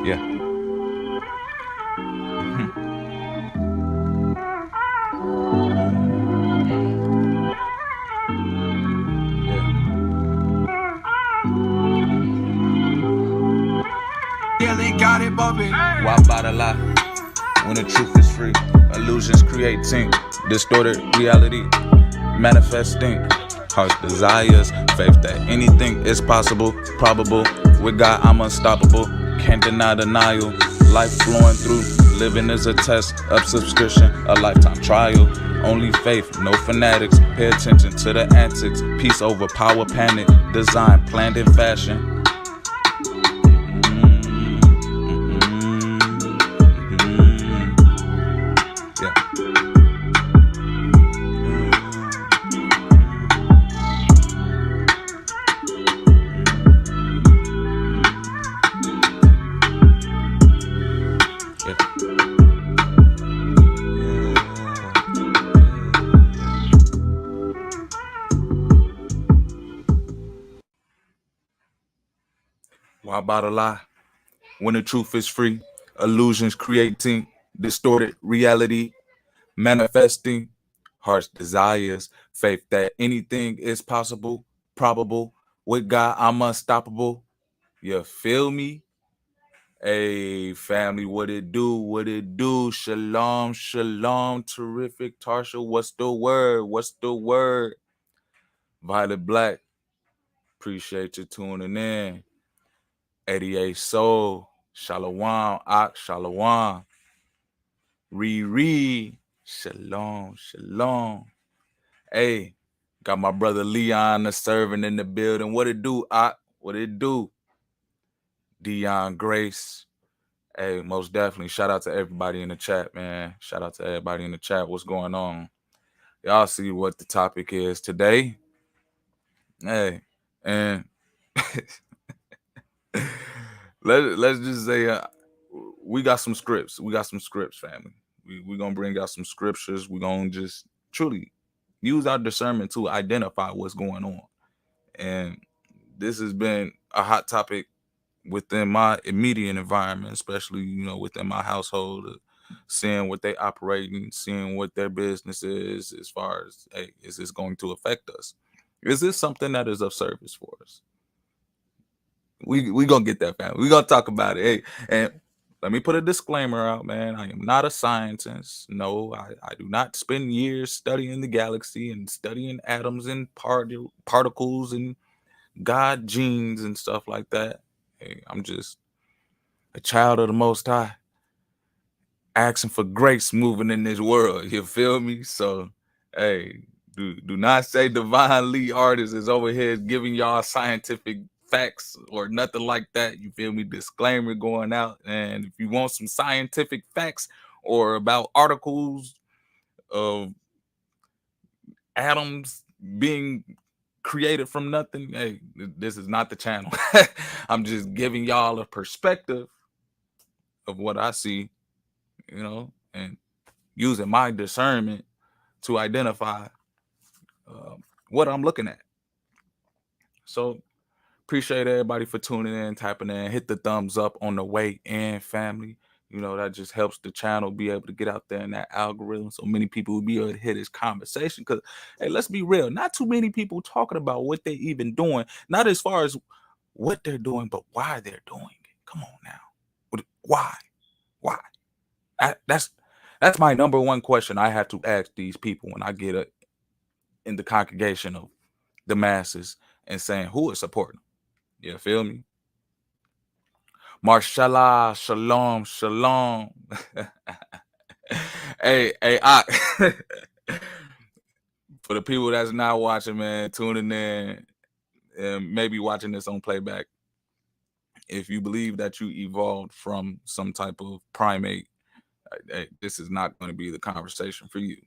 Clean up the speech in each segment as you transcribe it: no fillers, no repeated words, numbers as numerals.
Yeah. Yeah. Yeah, they got it bumping. Why bother lie when the truth is free? Illusions creating distorted reality, manifesting heart's desires, faith that anything is possible, probable. With God, I'm unstoppable. Can't deny denial. Life flowing through, living is a test of subscription, a lifetime trial. Only faith, no fanatics. Pay attention to the antics. Peace over power, panic. Design planned in fashion. Yeah. Yeah. Why bother lie when the truth is free? Illusions creating distorted reality, manifesting heart's desires, faith that anything is possible, probable. With God, I'm unstoppable. You feel me? Hey, family, what it do? What it do? Shalom, shalom, terrific. Tarsha, what's the word? What's the word? Violet Black, appreciate you tuning in. 88 Soul, Shalom, Ak, Shalom. Riri, shalom, shalom. Hey, got my brother Leon the servant in the building. What it do, Ak? What it do? Dion Grace. Hey, most definitely. Shout out to everybody in the chat, man. Shout out to everybody in the chat. What's going on? Y'all see what the topic is today. Hey, and let's just say we got some scripts. We got some scripts, family. We gonna bring out some scriptures. We gonna just truly use our discernment to identify what's going on. And this has been a hot topic within my immediate environment, especially within my household, seeing what they operating, seeing what their business is, as far as, hey, is this going to affect us? Is this something that is of service for us? We gonna get that, family. We gonna talk about it. Hey, and let me put a disclaimer out, man. I am not a scientist. No, I do not spend years studying the galaxy and studying atoms and particles and God genes and stuff like that. Hey, I'm just a child of the Most High, asking for grace moving in this world. You feel me? So, hey, do not say Divine Lee Artist is over here giving y'all scientific facts or nothing like that. You feel me? Disclaimer going out. And if you want some scientific facts or about articles of atoms being created from nothing, hey, this is not the channel. I'm just giving y'all a perspective of what I see, and using my discernment to identify what I'm looking at. So appreciate everybody for tuning in, typing in, hit the thumbs up on the way in, family. That just helps the channel be able to get out there in that algorithm, so many people will be able to hear this conversation. Because, hey, let's be real, not too many people talking about what they even doing, not as far as what they're doing, but why they're doing it. Come on now. Why? That's my number one question I have to ask these people when I get in the congregation of the masses and saying who is supporting. You feel me? Marshallah, shalom, shalom. hey, for the people that's not watching, man, tuning in and maybe watching this on playback, if you believe that you evolved from some type of primate, hey, this is not going to be the conversation for you.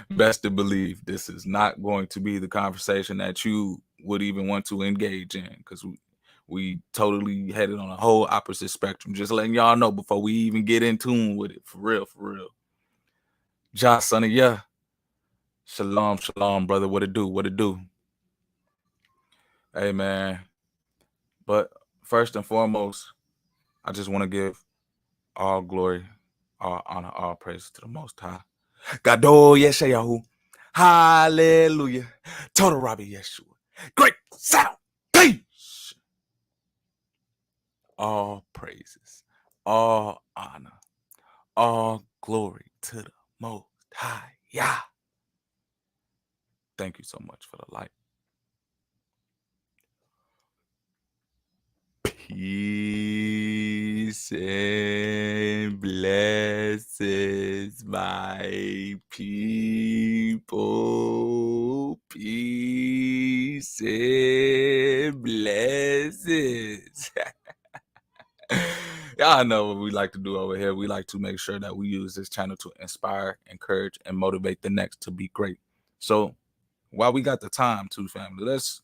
Best to believe this is not going to be the conversation that you would even want to engage in, because we totally headed on a whole opposite spectrum. Just letting y'all know before we even get in tune with it. For real, for real. Josh, son of yeah. Shalom, shalom, brother. What it do? What it do? Hey, man. But first and foremost, I just want to give all glory, all honor, all praise to the Most High. Gado Yeshayahu. Hallelujah. Total Rabbi Yeshua. Great sound. Peace. All praises, all honor, all glory to the Most High. Yeah. Thank you so much for the light. Peace and blessings, my people. Peace and blessings. Y'all know what we like to do over here. We like to make sure that we use this channel to inspire, encourage, and motivate the next to be great. So while we got the time too, family, let's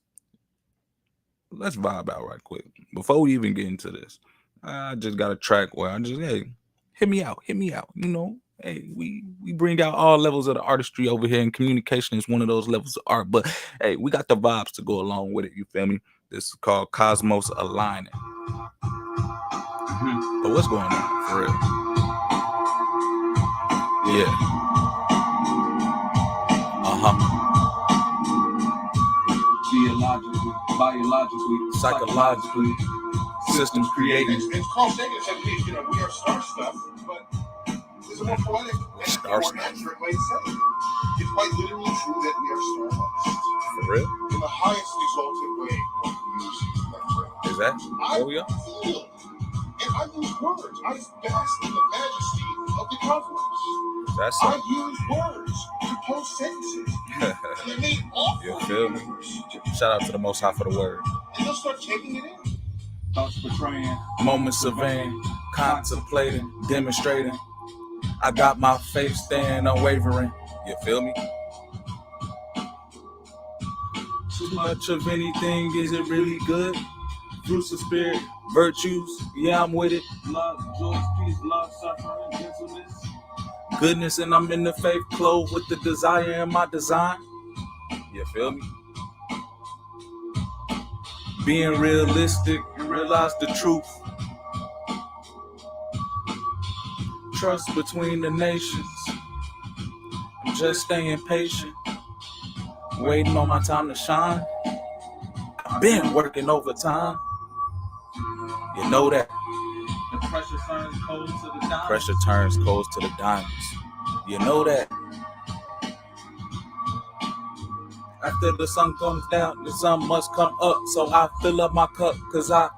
vibe out right quick. Before we even get into this, I just got a track where I just, hey, hit me out. You know, hey, we bring out all levels of the artistry over here, and communication is one of those levels of art. But hey, we got the vibes to go along with it. You feel me? This is called Cosmos Aligning. But what's going on for real? Yeah. Geologically, biologically, psychologically, System creating. And Carl Sagan said, we are star stuff, but there's a more poetic and more accurate way to say it. It's quite literally true that we are stardust. For real? In the highest exalted way, one can use that phrase. Is that where we are? Feel, and I use words. I bask in the majesty of the cosmos. That's I use words to post sentences. You feel me? Shout out to the Most High for the word. And they'll start taking it in. thoughts portraying, Moments surveying, contemplating, demonstrating. I got my faith staying unwavering. You feel me? Too much of anything, is it really good? Fruits of spirit, virtues, yeah, I'm with it. love, joy, peace, love, suffering, gentleness. Goodness, and I'm in the faith, clothed with the desire in my design. You feel me? Being realistic and realize the truth. Trust between the nations. I'm just staying patient, waiting on my time to shine. I've been working overtime. You know that. The pressure turns cold to the diamond. Pressure turns cold to the diamonds. You know that. After the sun comes down, the sun must come up. So I fill up my cup, cause I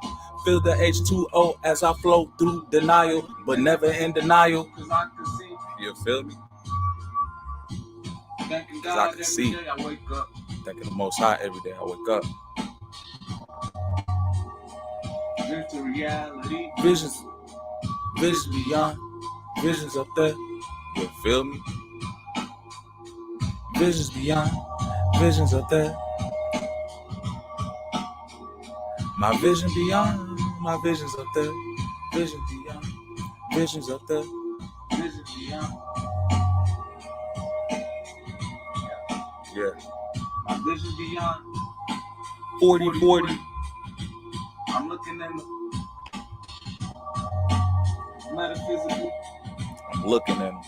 feel the H2O as I flow through denial, but never in denial. Cause I can see. You feel me? Thanking Cause I God can every see. day I wake up. Thanking the Most High every day I wake up. Here's to reality. Visions beyond, visions up there. You feel me? Visions beyond, visions up there. My vision beyond, my visions up there. Vision beyond, visions up there. Vision beyond. Yeah. My vision beyond. 40-40. I'm looking at the metaphysical. I'm looking at them.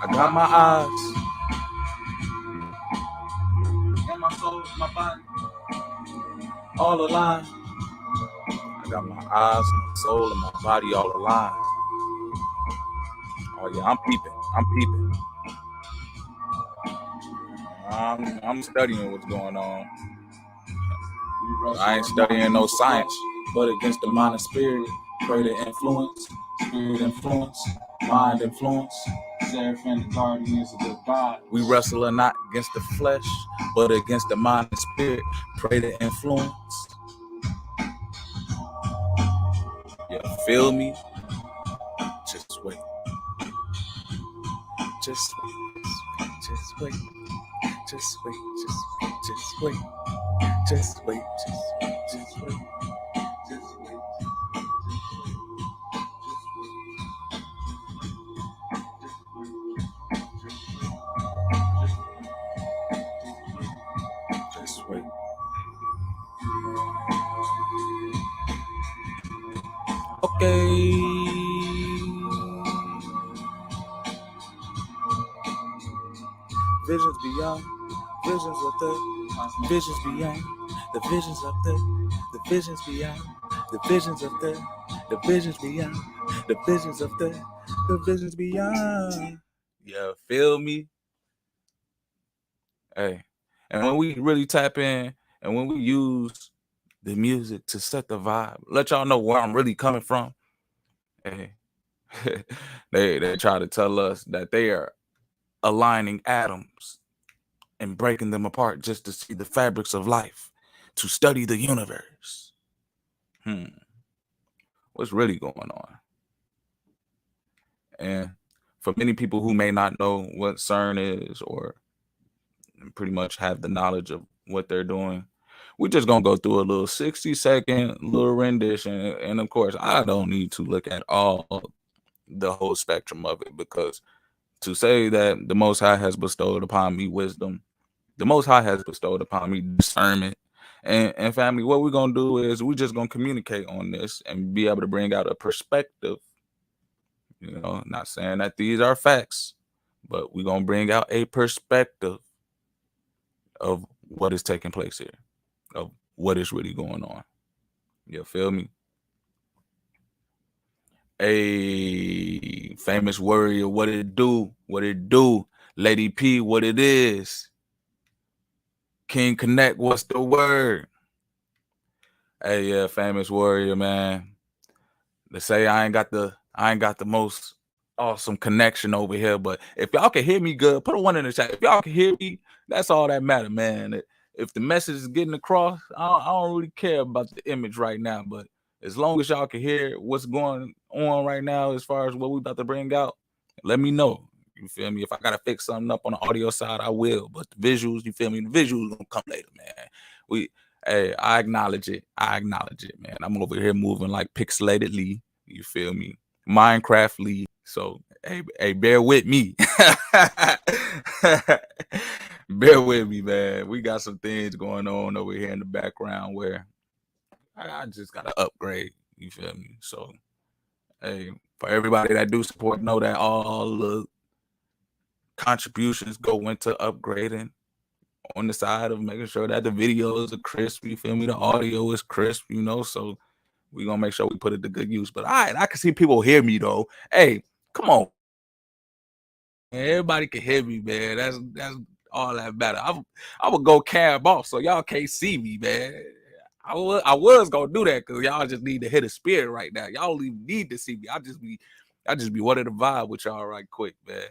I got my eyes. And my soul, my body. All aligned. I got my eyes, my soul, and my body all aligned. Oh yeah, I'm peeping. I'm studying what's going on. I ain't studying no science, but against the mind and spirit, pray to influence, spirit influence, mind influence. Seraph and the guardians of the God. We wrestle not against the flesh, but against the mind and spirit, pray to influence. You feel me? Just wait. Just wait. Just wait. Just wait. Just wait. Just wait. Just wait. Just wait. Just wait. Just wait. Just wait. Visions beyond, visions up there, visions beyond, the visions up there, the visions beyond, the visions up there, the visions beyond, the visions up there, the visions beyond. Yeah, feel me? Hey, and when we really tap in and when we use the music to set the vibe, let y'all know where I'm really coming from. Hey, they try to tell us that they are aligning atoms and breaking them apart just to see the fabrics of life, to study the universe. What's really going on? And for many people who may not know what CERN is or pretty much have the knowledge of what they're doing, we're just gonna go through a little 60-second little rendition. And of course, I don't need to look at all the whole spectrum of it, because to say that the Most High has bestowed upon me wisdom, the Most High has bestowed upon me discernment. And family, what we're gonna do is we're just gonna communicate on this and be able to bring out a perspective. Not saying that these are facts, but we're gonna bring out a perspective of what is taking place here, of what is really going on. You feel me? A famous warrior, what it do? Lady P, what it is? King Connect, what's the word? Hey, yeah, famous warrior, man. They say I ain't got the most awesome connection over here, but if y'all can hear me good, put a one in the chat. If y'all can hear me, that's all that matter, man. If the message is getting across, I don't really care about the image right now, but as long as y'all can hear what's going on right now as far as what we about to bring out, let me know. You feel me? If I gotta fix something up on the audio side, I will. But the visuals, you feel me? The visuals gonna come later, man. Hey, I acknowledge it. Man. I'm over here moving like pixelatedly. You feel me? Minecraftly. So, hey, bear with me. Bear with me, man. We got some things going on over here in the background where I just gotta upgrade. You feel me? So, hey, for everybody that do support, know that all the contributions go into upgrading on the side of making sure that the videos are crisp. You feel me? The audio is crisp. So we're gonna make sure we put it to good use. But I can see people hear me though. Hey, come on. Everybody can hear me, man. That's all that matter. I would go cab off so y'all can't see me, man. I was gonna do that because y'all just need to hit a spirit right now. Y'all don't even need to see me. I just be wanting to vibe with y'all right quick, man.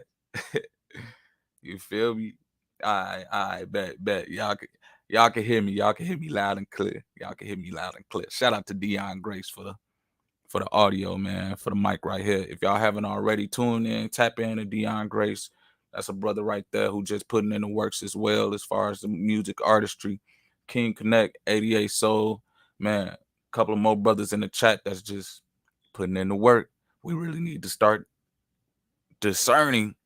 You feel me? All right, bet. Y'all can hear me. Y'all can hear me loud and clear. Shout out to Dion Grace for the audio, man, for the mic right here. If y'all haven't already, tune in, tap in to Dion Grace. That's a brother right there who just putting in the works as well as far as the music artistry. King Connect, 88 Soul, man. A couple of more brothers in the chat that's just putting in the work. We really need to start discerning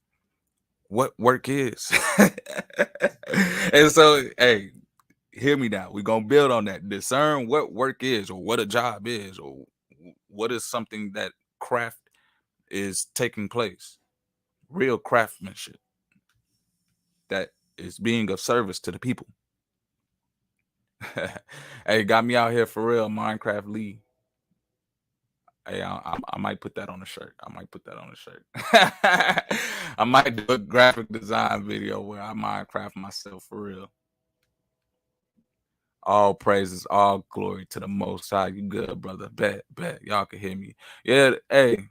what work is. And so, hey, hear me now. We're gonna build on that. Discern what work is, or what a job is, or what is something that craft is taking place. Real craftsmanship that is being of service to the people. Hey, got me out here for real, Minecraft Lee. Hey, I might put that on a shirt. I might do a graphic design video where I Minecraft myself for real. All praises, all glory to the Most High. You good, brother? Bet. Y'all can hear me. Yeah, hey,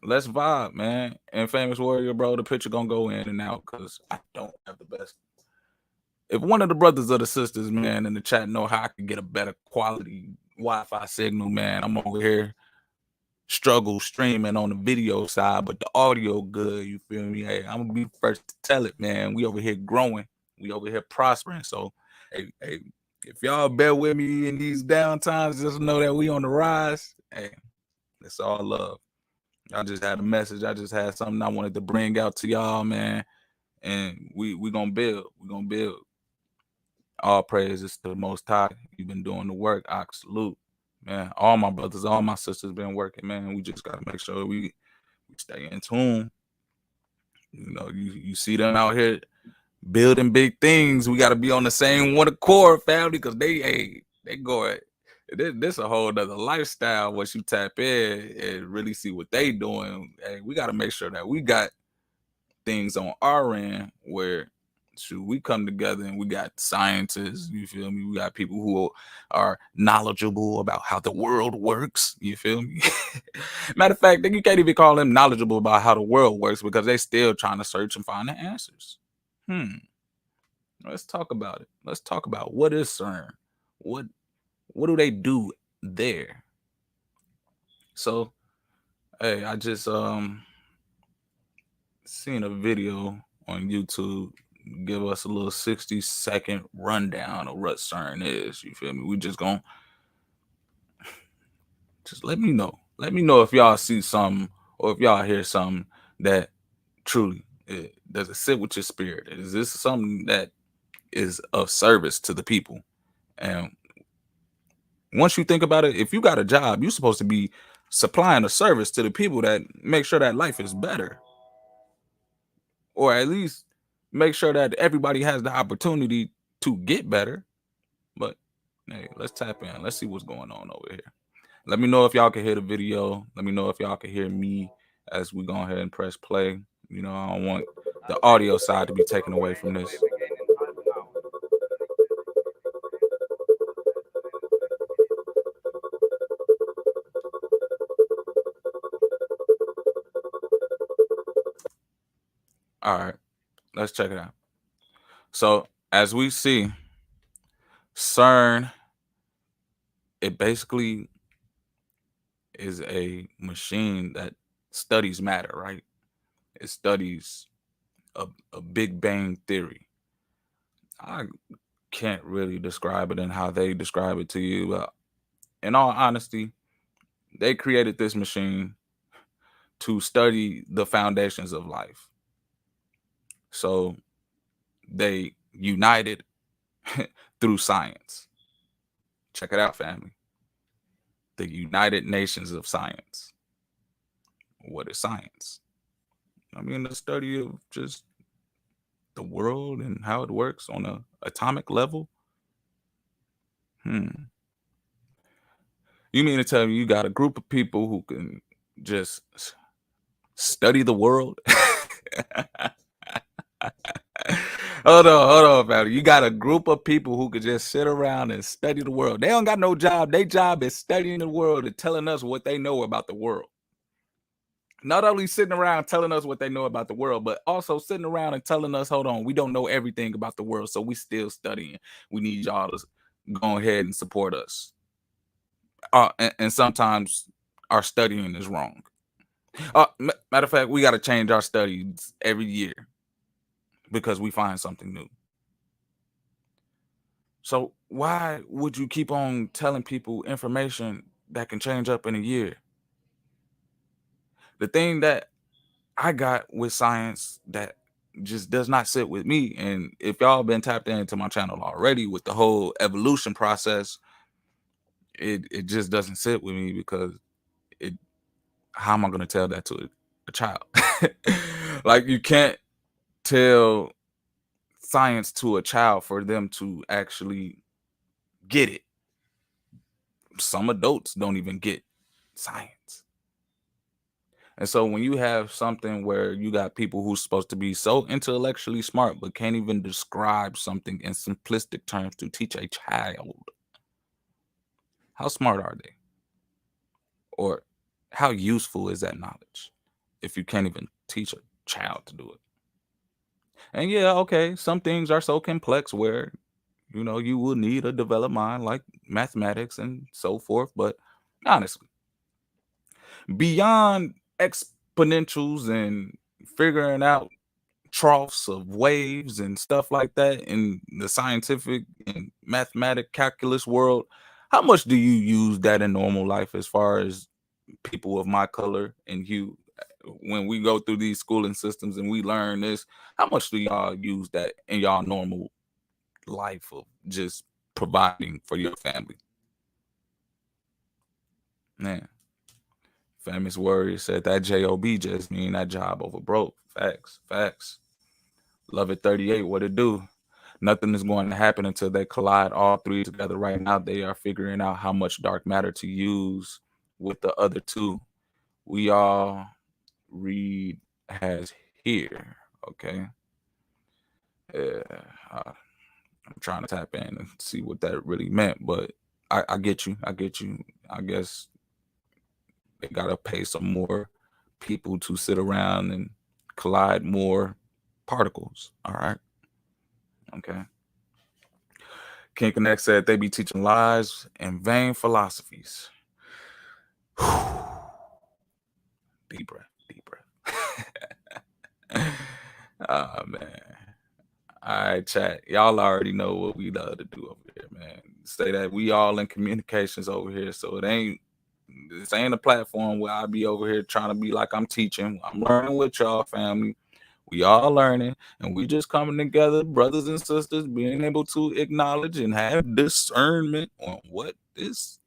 let's vibe, man. And famous warrior, bro, the picture gonna go in and out because I don't have the best. If one of the brothers or the sisters, man, in the chat know how I can get a better quality Wi-Fi signal, man, I'm over here struggle streaming on the video side, but the audio good. You feel me? Hey, I'm gonna be first to tell it, man. We over here growing. We over here prospering. So, hey, if y'all bear with me in these down times, just know that we on the rise. Hey, it's all love. I just had a message. I just had something I wanted to bring out to y'all, man. And we gonna build. We gonna build. All praises to the Most High. You've been doing the work. I salute. man, all my brothers, all my sisters been working, man. We just gotta make sure we stay in tune. You know, you see them out here building big things. We gotta be on the same one accord, family, because they going. This a whole other lifestyle. Once you tap in and really see what they doing, hey, we gotta make sure that we got things on our end where shoot, we come together and we got scientists, you feel me? We got people who are knowledgeable about how the world works, you feel me? Matter of fact, you can't even call them knowledgeable about how the world works because they still trying to search and find the answers. Let's talk about it. Let's talk about what is CERN? What do they do there? So, hey, I just seen a video on YouTube give us a little 60-second rundown of what CERN is. You feel me? We just gonna just let me know. Let me know if y'all see something or if y'all hear something that truly does it sit with your spirit. Is this something that is of service to the people? And once you think about it, if you got a job, you're supposed to be supplying a service to the people that make sure that life is better, or at least make sure that everybody has the opportunity to get better. But hey, let's tap in. Let's see what's going on over here. Let me know if y'all can hear the video. Let me know if y'all can hear me as we go ahead and press play. You know, I don't want the audio side to be taken away from this. All right, let's check it out. So as we see, CERN, it basically is a machine that studies matter, right? It studies a Big Bang theory. I can't really describe it in how they describe it to you, but in all honesty, they created this machine to study the foundations of life. So they united through science. Check it out, family. The United Nations of Science. What is science? I mean, the study of just the world and how it works on an atomic level. You mean to tell me you got a group of people who can just study the world? Hold on, family. You got a group of people who could just sit around and study the world. They don't got no job. Their job is studying the world and telling us what they know about the world. Not only sitting around telling us what they know about the world, but also sitting around and telling us, hold on, we don't know everything about the world, so we still studying. We need y'all to go ahead and support us. And sometimes our studying is wrong. Matter of fact, we got to change our studies every year because we find something new. So why would you keep on telling people information that can change up in a year? The thing that I got with science that just does not sit with me, and if y'all been tapped into my channel already with the whole evolution process, it just doesn't sit with me because it how am I going to tell that to a child? Like, you can't tell science to a child for them to actually get it. Some adults don't even get science. And so when you have something where you got people who's supposed to be so intellectually smart but can't even describe something in simplistic terms to teach a child, how smart are they? Or how useful is that knowledge if you can't even teach a child to do it? And yeah, okay, some things are so complex where, you know, you will need a developed mind like mathematics and so forth. But honestly, beyond exponentials and figuring out troughs of waves and stuff like that in the scientific and mathematic calculus world, how much do you use that in normal life as far as people of my color and hue? When we go through these schooling systems and we learn this, how much do y'all use that in y'all normal life of just providing for your family? Man, famous warrior said that job just mean that job over broke. Facts, facts. Love it 38. What it do? Nothing is going to happen until they collide all three together. Right now, they are figuring out how much dark matter to use with the other two. We all read has here. Okay. Yeah, I'm trying to tap in and see what that really meant, but I get you. I get you. I guess they gotta pay some more people to sit around and collide more particles. All right. Okay. King Connect said they be teaching lies and vain philosophies. Deep breath, deep breath. Oh man. All right, chat. Y'all already know what we love to do over here, man. Say that we all in communications over here, so this ain't a platform where I be over here trying to be like I'm teaching. I'm learning with y'all, family. We all learning, and we just coming together, brothers and sisters, being able to acknowledge and have discernment on what this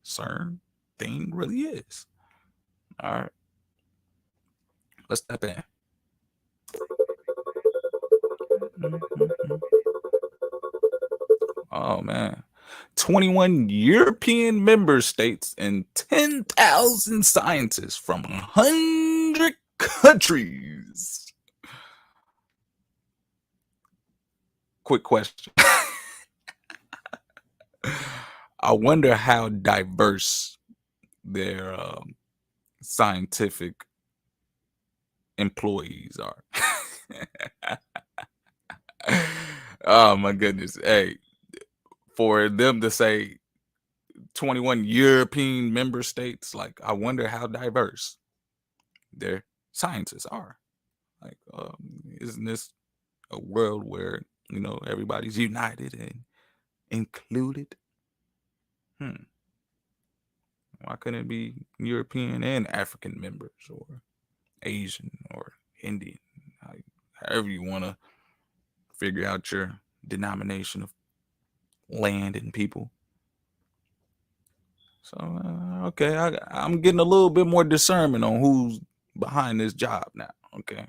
CERN thing really is. All right, let's step in. Oh man. 21 European member states and 10,000 scientists from 100 countries. Quick question. I wonder how diverse their scientific employees are. Oh my goodness. Hey, for them to say 21 European member states, like I wonder how diverse their scientists are. Like, isn't this a world where everybody's united and included? Why couldn't it be European and African members, or Asian, or Indian? However you want to figure out your denomination of land and people. So okay, I'm getting a little bit more discernment on who's behind this job now. Okay.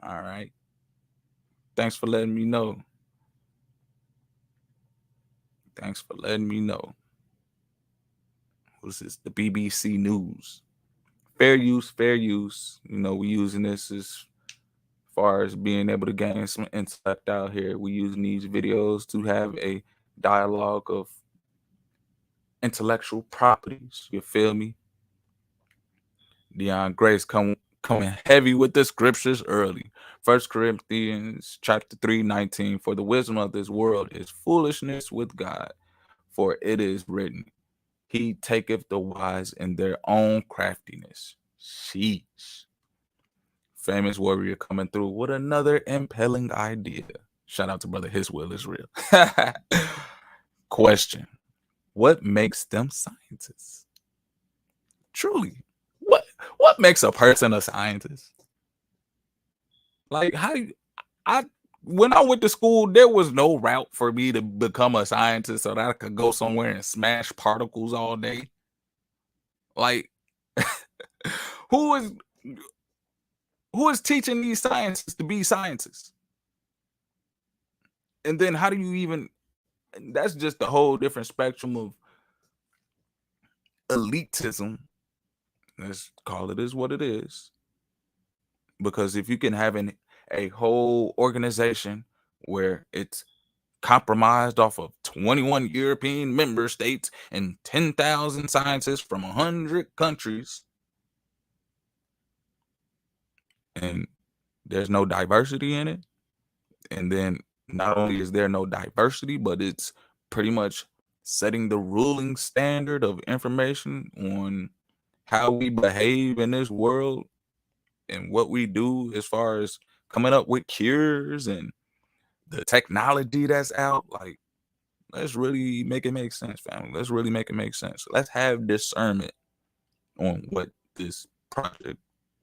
All right. Thanks for letting me know. Who's this? The BBC News. Fair use. We using this as far as being able to gain some intellect out here. We using these videos to have a dialogue of intellectual properties. You feel me? Deion Grace coming heavy with the scriptures early. 1 Corinthians chapter 3:19. For the wisdom of this world is foolishness with God. For it is written, He taketh the wise in their own craftiness. Sheesh. Famous warrior coming through with another impelling idea. Shout out to brother His Will is Real. Question. What makes them scientists? Truly. What makes a person a scientist? Like, when I went to school, there was no route for me to become a scientist so that I could go somewhere and smash particles all day. Like, who is teaching these scientists to be scientists? And then how do you even? That's just a whole different spectrum of elitism. Let's call it as what it is. Because if you can have a whole organization where it's compromised off of 21 European member states and 10,000 scientists from 100 countries, and there's no diversity in it, and then not only is there no diversity, but it's pretty much setting the ruling standard of information on how we behave in this world and what we do as far as coming up with cures and the technology that's out. Like, let's really make it make sense, family. Let's really make it make sense. Let's have discernment on what this project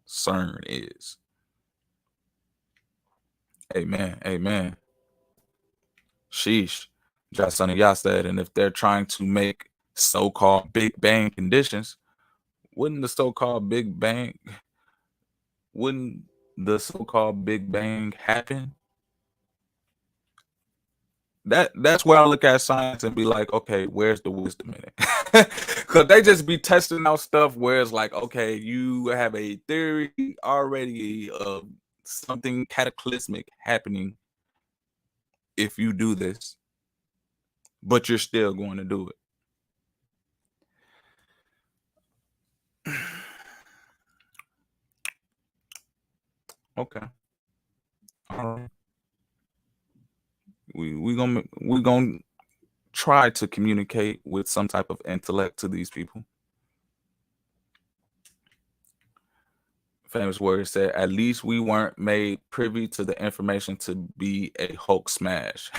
CERN is. Amen. Sheesh. Jasana Yah said, and if they're trying to make so-called Big Bang conditions, wouldn't the so-called Big Bang wouldn't the so-called Big Bang happen? That's where I look at science and be like, okay, where's the wisdom in it? Because they just be testing out stuff where it's like, okay, you have a theory already of something cataclysmic happening if you do this, but you're still going to do it. Okay, all right. We gonna try to communicate with some type of intellect to these people. Famous words said, "At least we weren't made privy to the information to be a Hulk smash."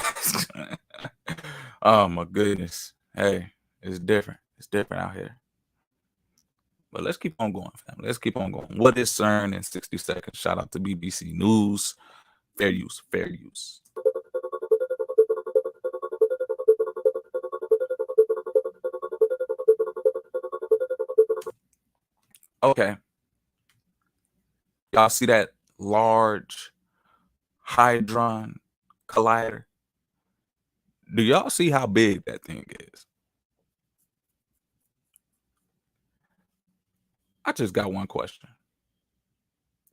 Oh my goodness! Hey, it's different. It's different out here. But let's keep on going, family. Let's keep on going. What is CERN in 60 seconds? Shout out to BBC News. Fair use. Fair use. Okay. Y'all see that large Hadron Collider? Do y'all see how big that thing is? I just got one question.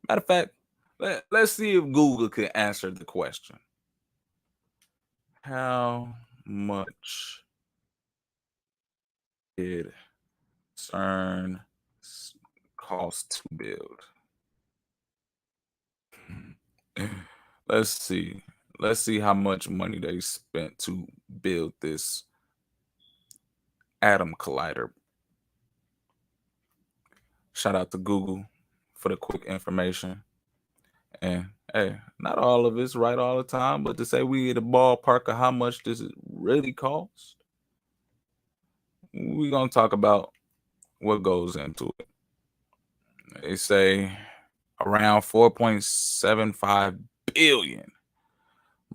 Matter of fact, let's see if Google can answer the question. How much did CERN cost to build? Let's see. Let's see how much money they spent to build this atom collider. Shout out to Google for the quick information. And hey, not all of it's right all the time, but to say we at a ballpark of how much does it really cost, we're gonna talk about what goes into it. They say around 4.75 billion.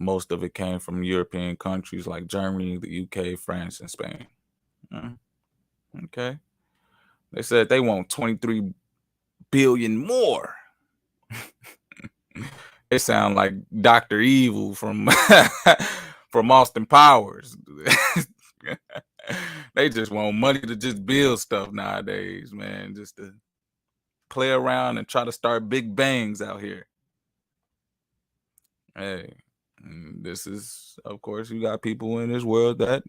Most of it came from European countries like Germany, the UK, France, and Spain. Okay. They said they want 23 billion more. It sound like Dr. Evil from from Austin Powers. They just want money to just build stuff nowadays, man. Just to play around and try to start big bangs out here. Hey, this is, of course, you got people in this world that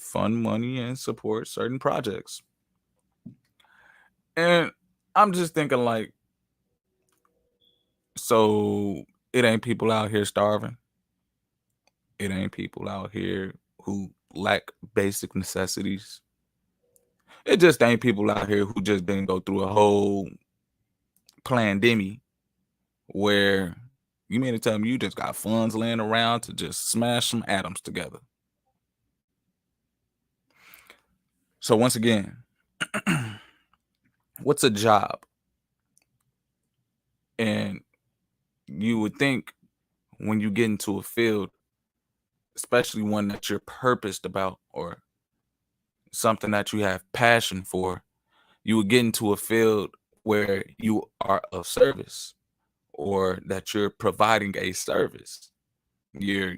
fund money and support certain projects. And I'm just thinking, like, so it ain't people out here starving. It ain't people out here who lack basic necessities. It just ain't people out here who just didn't go through a whole pandemic where you mean to tell me you just got funds laying around to just smash some atoms together. So once again, what's a job? And you would think when you get into a field, especially one that you're purposed about or something that you have passion for, you would get into a field where you are of service or that you're providing a service. You're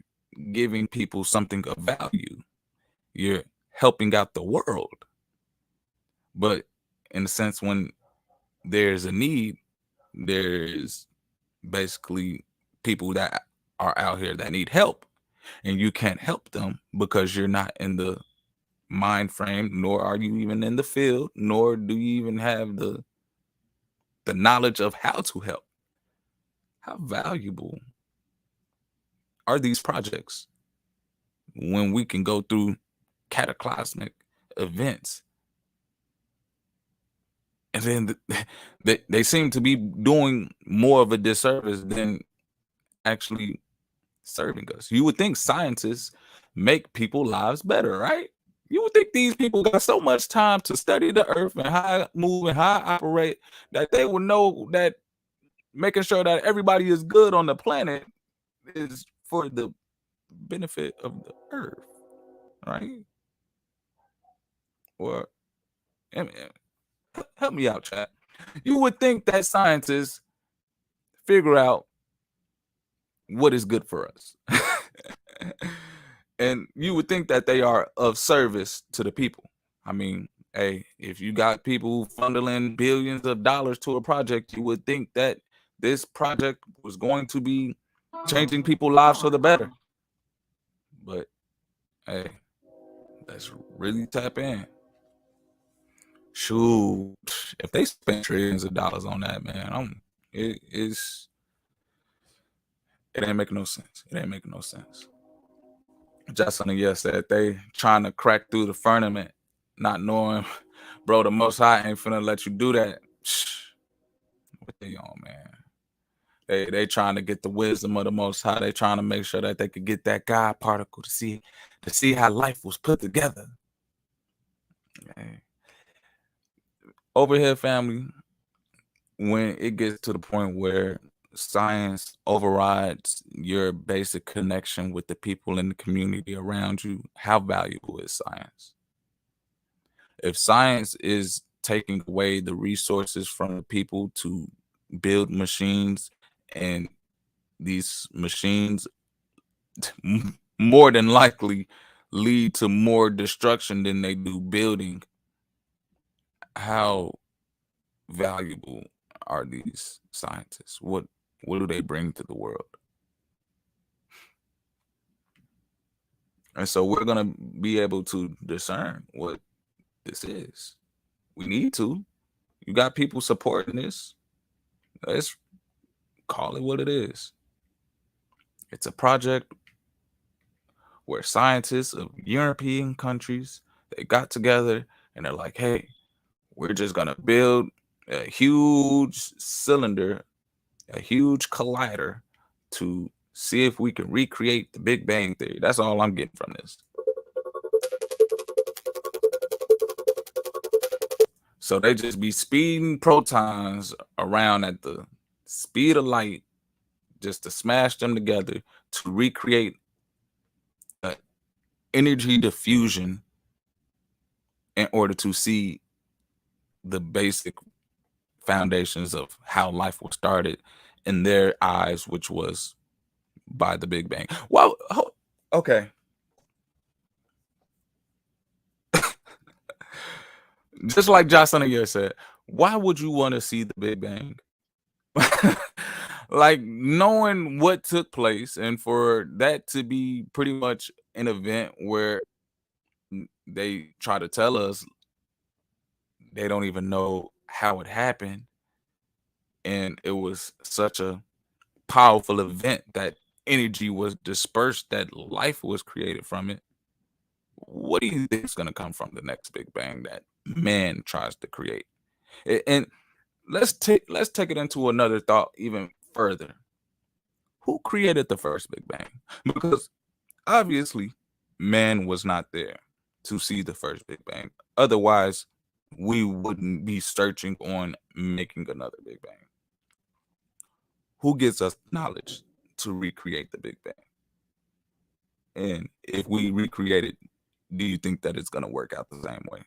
giving people something of value. You're helping out the world. But in a sense, when there's a need, there's basically people that are out here that need help. And you can't help them because you're not in the mind frame, nor are you even in the field, nor do you even have the knowledge of how to help. How valuable are these projects when we can go through cataclysmic events? And then they seem to be doing more of a disservice than actually serving us. You would think scientists make people's lives better, right? You would think these people got so much time to study the earth and how it move and how it operate that they would know that making sure that everybody is good on the planet is for the benefit of the earth, right? or help me out, chat. You would think that scientists figure out what is good for us. And you would think that they are of service to the people. I mean, hey, if you got people funneling billions of dollars to a project, you would think that this project was going to be changing people's lives for the better. But hey, let's really tap in. Shoot, if they spend trillions of dollars on that, man, it ain't making no sense. It ain't making no sense. Justin said they trying to crack through the firmament, not knowing, bro, the Most High ain't finna let you do that. What they on, man? They trying to get the wisdom of the Most High. They trying to make sure that they could get that God particle to see how life was put together. Okay. Over here, family, when it gets to the point where science overrides your basic connection with the people in the community around you, how valuable is science? If science is taking away the resources from the people to build machines, and these machines more than likely lead to more destruction than they do building, how valuable are these scientists? What do they bring to the world? And so we're gonna be able to discern what this is. We need to. You got people supporting this. Let's call it what it is. It's a project where scientists of European countries, they got together and they're like, hey, we're just gonna build a huge cylinder, a huge collider to see if we can recreate the Big Bang Theory. That's all I'm getting from this. So they just be speeding protons around at the speed of light just to smash them together to recreate energy diffusion in order to see the basic foundations of how life was started in their eyes, which was by the Big Bang. Well, okay. Just like Jocelyn said, why would you want to see the Big Bang? Like, knowing what took place, and for that to be pretty much an event where they try to tell us they don't even know how it happened, and it was such a powerful event that energy was dispersed, that life was created from it. What do you think is going to come from the next Big Bang that man tries to create? And let's take it into another thought even further. Who created the first Big Bang? Because obviously man was not there to see the first Big Bang. Otherwise, we wouldn't be searching on making another Big Bang. Who gives us knowledge to recreate the Big Bang? And if we recreate it, do you think that it's going to work out the same way?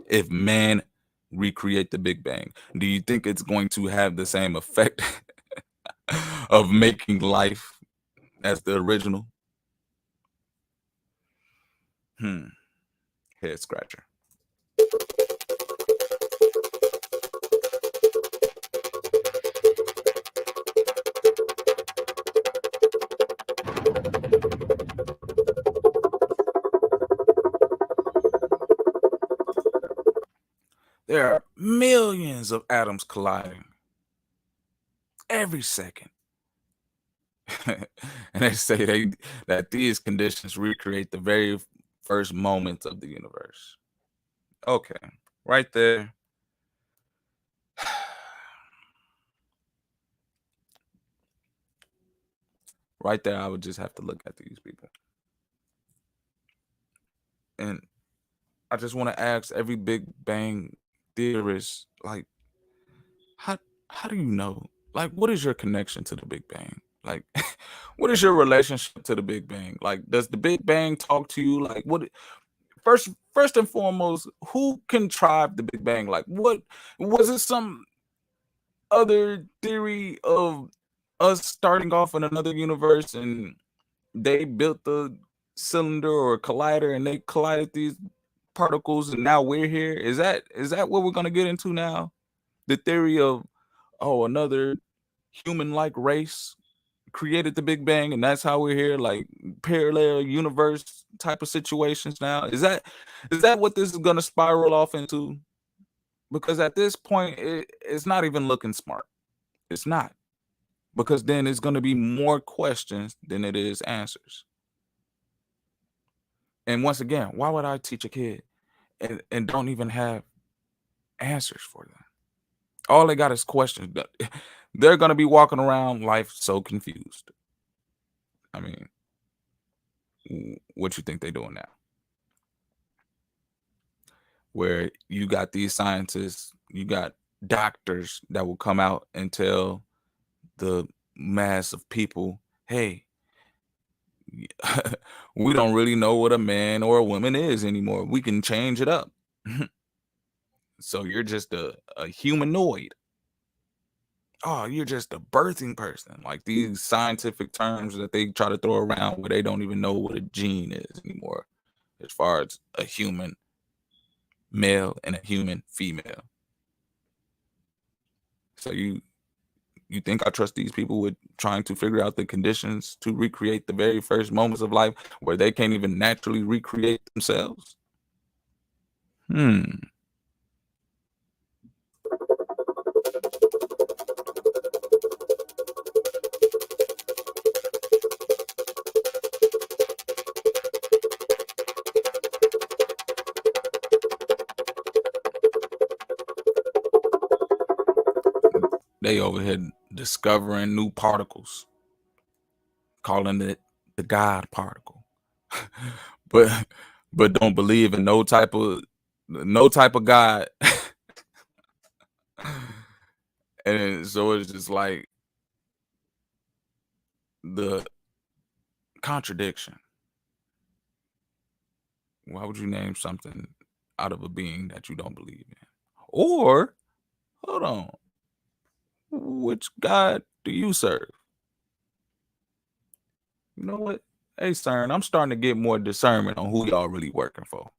If man recreate the Big Bang, do you think it's going to have the same effect of making life as the original? Head scratcher. There are millions of atoms colliding every second. And they say that these conditions recreate the very first moments of the universe. Okay, right there. Right there, I would just have to look at these people. And I just want to ask every Big Bang theorist, like, how do you know? Like, what is your connection to the Big Bang? Like, what is your relationship to the Big Bang? Like, does the Big Bang talk to you? Like, first and foremost, who contrived the Big Bang? Like, what was it? Some other theory of us starting off in another universe, and they built the cylinder or collider, and they collided these particles, and now we're here? Is that what we're gonna get into now? The theory of, oh, another human-like race created the Big Bang, and that's how we're here, like parallel universe type of situations now. Is that what this is gonna spiral off into? Because at this point, it's not even looking smart. It's not. Because then it's gonna be more questions than it is answers. And once again, why would I teach a kid and don't even have answers for them? All they got is questions. They're gonna be walking around life so confused. I mean, what you think they're doing now? Where you got these scientists, you got doctors that will come out and tell the mass of people, hey, we don't really know what a man or a woman is anymore. We can change it up. So you're just a humanoid. Oh, you're just a birthing person. Like these scientific terms that they try to throw around where they don't even know what a gene is anymore, as far as a human male and a human female. So you think I trust these people with trying to figure out the conditions to recreate the very first moments of life where they can't even naturally recreate themselves? They over here discovering new particles, calling it the God particle. but but don't believe in no type of God. And so it's just like the contradiction. Why would you name something out of a being that you don't believe in? Or, hold on, which God do you serve? You know what? Hey, CERN, I'm starting to get more discernment on who y'all really working for.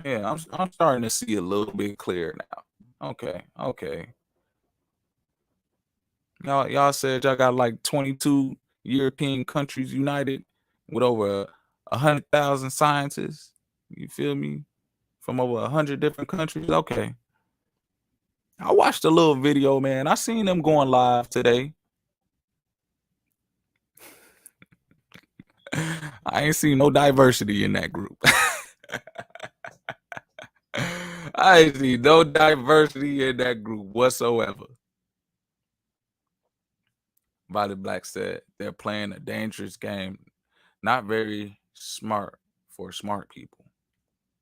Yeah, I'm starting to see a little bit clearer now. Okay. Y'all said y'all got like 22 European countries united with over 100,000 scientists. You feel me? From over 100 different countries. Okay. I watched a little video, man. I seen them going live today. I ain't seen no diversity in that group. I ain't seen no diversity in that group whatsoever. Violet Black said they're playing a dangerous game, not very smart for smart people.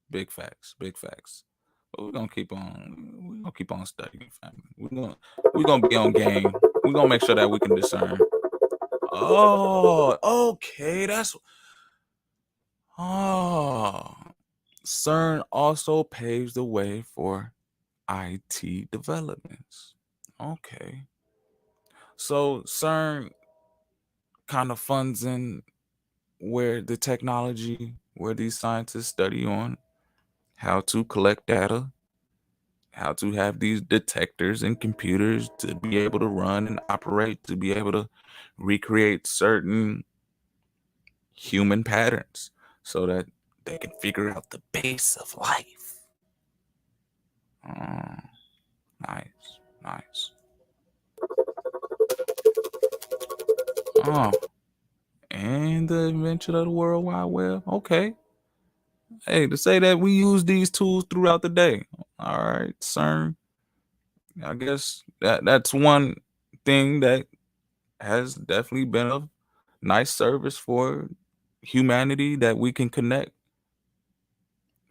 Big facts, big facts. But we're gonna keep on studying, family. We're gonna be on game. We're gonna make sure that we can discern. Oh, okay. CERN also paves the way for IT developments. Okay. So CERN kind of funds in where the technology, where these scientists study on how to collect data, how to have these detectors and computers to be able to run and operate, to be able to recreate certain human patterns so that they can figure out the base of life. Nice. And the invention of the World Wide Web. Okay. Hey, to say that we use these tools throughout the day. All right, CERN. I guess that's one thing that has definitely been a nice service for humanity, that we can connect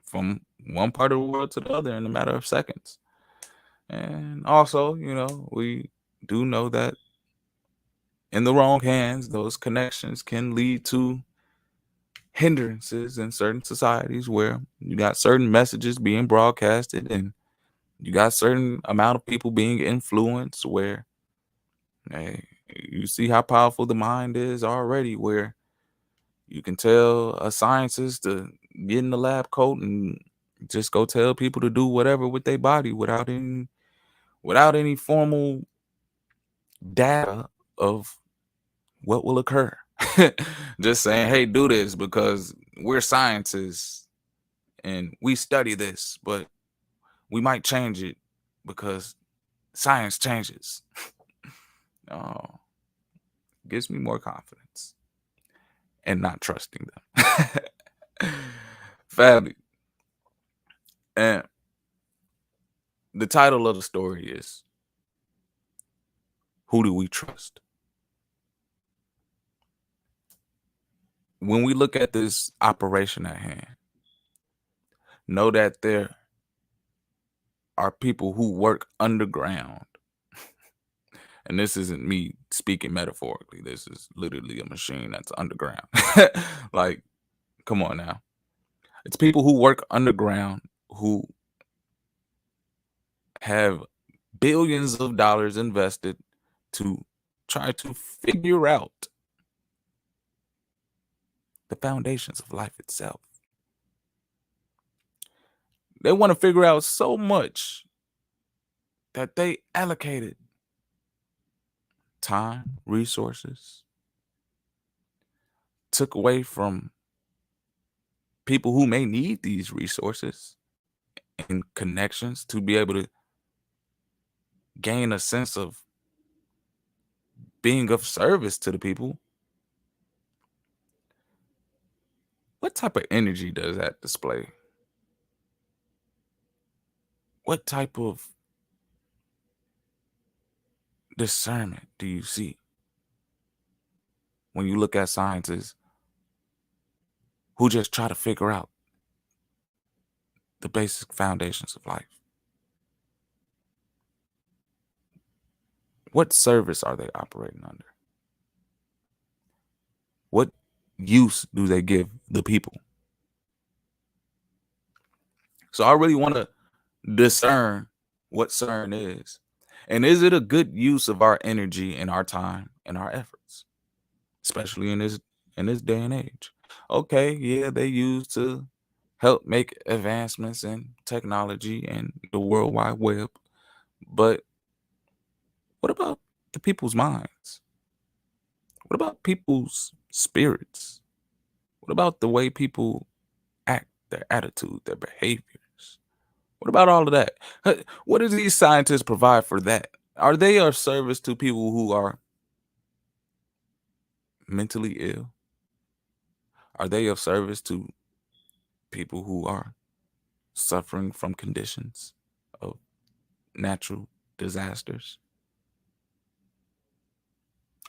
from one part of the world to the other in a matter of seconds. And also, we do know that in the wrong hands, those connections can lead to hindrances in certain societies where you got certain messages being broadcasted and you got certain amount of people being influenced where, hey, you see how powerful the mind is already, where you can tell a scientist to get in the lab coat and just go tell people to do whatever with their body without any formal data of what will occur. Just saying, hey, do this because we're scientists and we study this, but we might change it because science changes. Oh, gives me more confidence and not trusting them. Family. And the title of the story is, Who Do We Trust? When we look at this operation at hand, know that there are people who work underground. And this isn't me speaking metaphorically. This is literally a machine that's underground. Like, come on now. It's people who work underground who have billions of dollars invested to try to figure out the foundations of life itself. They want to figure out so much that they allocated time, resources, took away from people who may need these resources and connections to be able to gain a sense of being of service to the people. What type of energy does that display? What type of discernment do you see when you look at scientists who just try to figure out the basic foundations of life? What service are they operating under? What use do they give the people? So I really want to discern what CERN is. And is it a good use of our energy and our time and our efforts, especially in this day and age? Okay, yeah, they use to help make advancements in technology and the World Wide Web. But what about the people's minds? What about people's spirits? What about the way people act, their attitude, their behaviors? What about all of that? What do these scientists provide for that? Are they of service to people who are mentally ill? Are they of service to people who are suffering from conditions of natural disasters?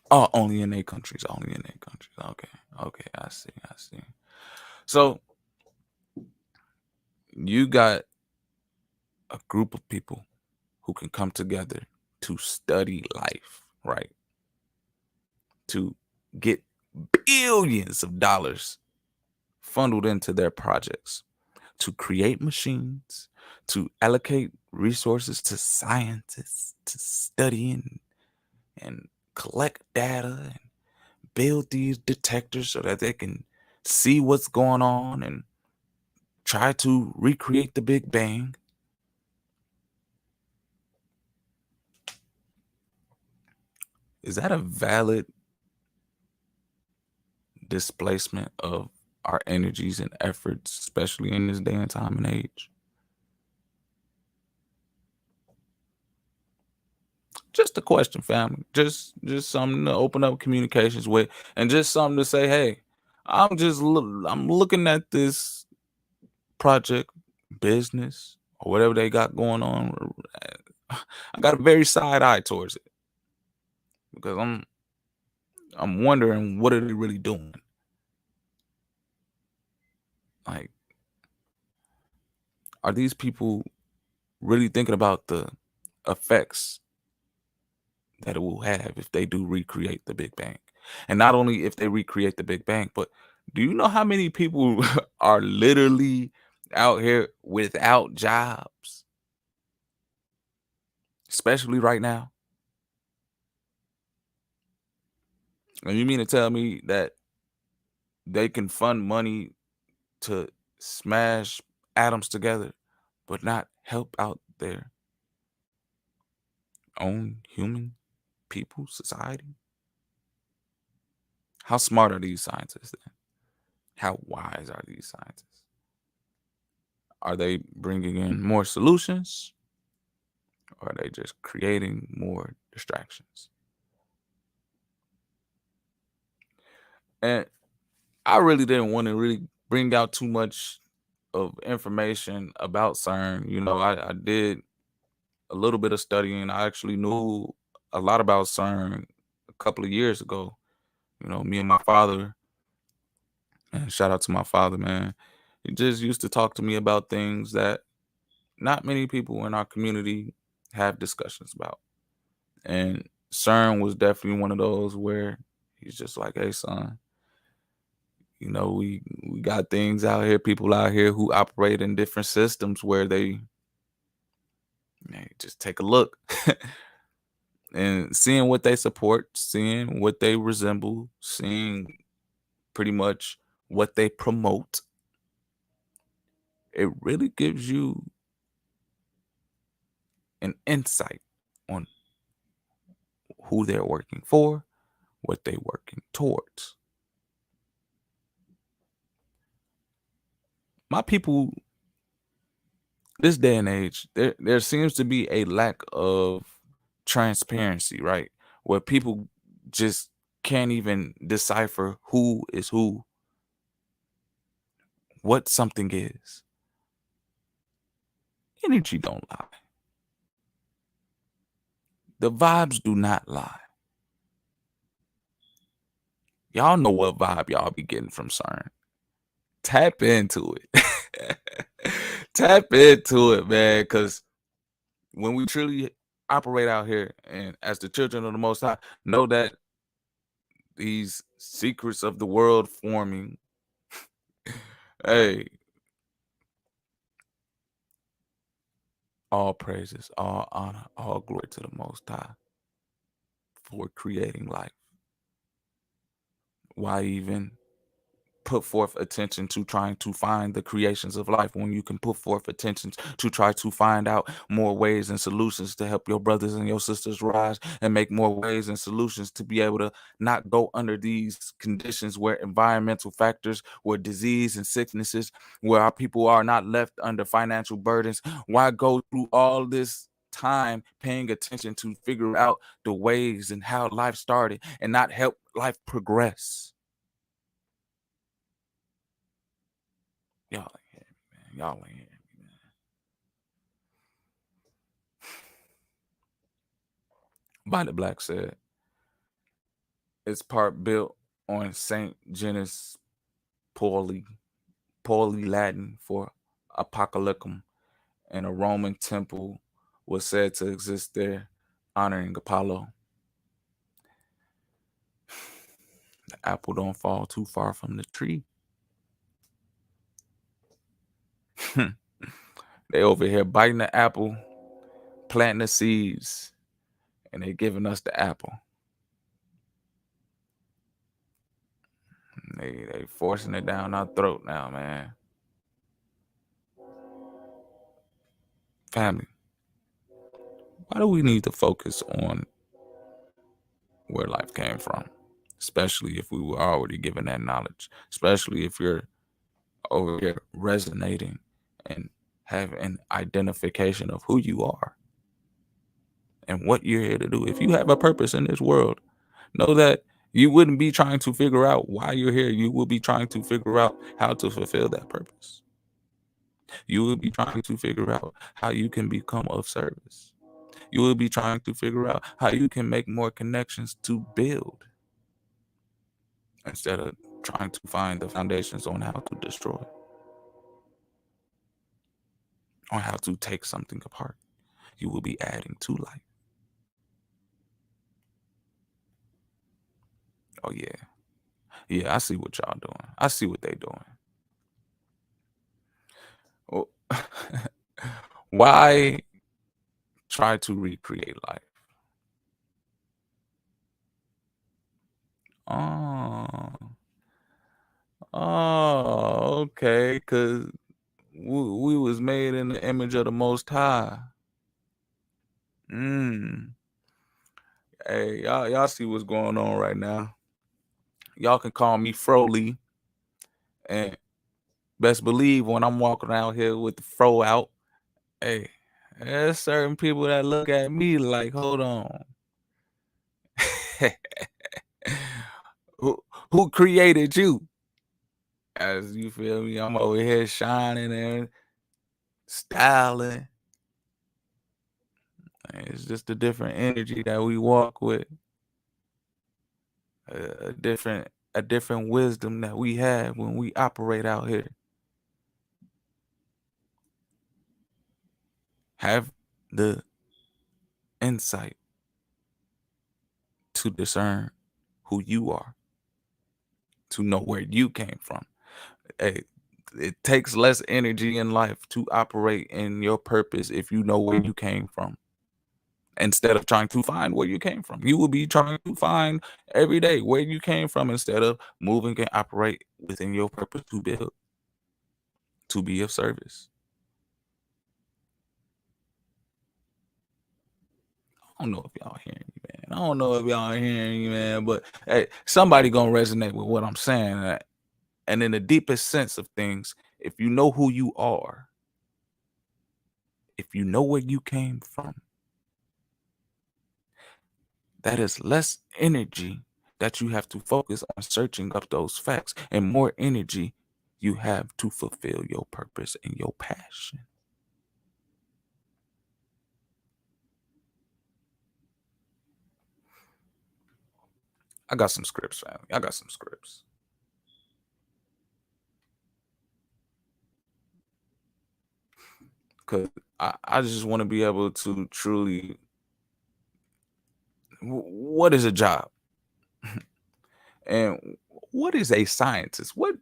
Oh, only in their countries. Only in their countries. Okay. I see. So you got a group of people who can come together to study life, right? To get billions of dollars funneled into their projects, to create machines, to allocate resources to scientists to study and collect data and build these detectors so that they can see what's going on and try to recreate the Big Bang. Is that a valid displacement of our energies and efforts, especially in this day and time and age? Just a question, family. Just something to open up communications with, and just something to say, hey, I'm looking at this project, business, or whatever they got going on. I got a very side eye towards it because I'm wondering, what are they really doing? Like, are these people really thinking about the effects that it will have if they do recreate the Big Bang? And not only if they recreate the Big Bang, but Do you know how many people are literally out here without jobs, especially right now? And you mean to tell me that they can fund money to smash atoms together, but not help out their own human people, society? How smart are these scientists then? How wise are these scientists? Are they bringing in more solutions, or are they just creating more distractions? And I really didn't want to really bring out too much of information about CERN. I did a little bit of studying. I actually knew a lot about CERN a couple of years ago. Me and my father, and shout out to my father, man. He just used to talk to me about things that not many people in our community have discussions about. And CERN was definitely one of those where he's just like, hey, son, we got things out here, people out here who operate in different systems where they just take a look and seeing what they support, seeing what they resemble, seeing pretty much what they promote. It really gives you an insight on who they're working for, what they're working towards. My people, this day and age, there seems to be a lack of transparency, right? Where people just can't even decipher who is who, what something is. Energy don't lie. The vibes do not lie. Y'all know what vibe y'all be getting from CERN. Tap into it. Tap into it, man, because when we truly operate out here and as the children of the Most High, know that these secrets of the world forming, hey, all praises, all honor, all glory to the Most High for creating life. Why even put forth attention to trying to find the creations of life when you can put forth attention to try to find out more ways and solutions to help your brothers and your sisters rise, and make more ways and solutions to be able to not go under these conditions where environmental factors, where disease and sicknesses, where our people are not left under financial burdens? Why go through all this time paying attention to figure out the ways and how life started and not help life progress? Y'all ain't hear me, man. Y'all ain't hear me, man. Bonnie Black said it's part built on Saint Genus Pauli, Latin for apocalyptum, and a Roman temple was said to exist there, honoring Apollo. The apple don't fall too far from the tree. They over here biting the apple, planting the seeds, and they giving us the apple. They forcing it down our throat now, man. Family, why do we need to focus on where life came from? Especially if we were already given that knowledge. Especially if you're over here resonating and have an identification of who you are and what you're here to do. If you have a purpose in this world, know that you wouldn't be trying to figure out why you're here. You will be trying to figure out how to fulfill that purpose. You will be trying to figure out how you can become of service. You will be trying to figure out how you can make more connections to build, instead of trying to find the foundations on how to destroy, on how to take something apart. You will be adding to life. Oh, yeah. Yeah, I see what y'all doing. I see what they doing. Oh, why try to recreate life? Oh, okay. Cause we was made in the image of the Most High. Hey, y'all see what's going on right now. Y'all can call me Froly, and best believe when I'm walking around here with the fro out, hey, there's certain people that look at me like, hold on. who created you? As you feel me, I'm over here shining and styling. It's just a different energy that we walk with, a different wisdom that we have when we operate out here. Have the insight to discern who you are, to know where you came from. Hey, it takes less energy in life to operate in your purpose if you know where you came from. Instead of trying to find where you came from, you will be trying to find every day where you came from instead of moving and operate within your purpose to build, to be of service. I don't know if y'all hearing me, man. I don't know if y'all hearing me, man. But hey, somebody gonna resonate with what I'm saying. And in the deepest sense of things, if you know who you are, if you know where you came from, that is less energy that you have to focus on searching up those facts, and more energy you have to fulfill your purpose and your passion. I got some scripts, family. I got some scripts. Because I just want to be able to truly. What is a job? And what is a scientist? What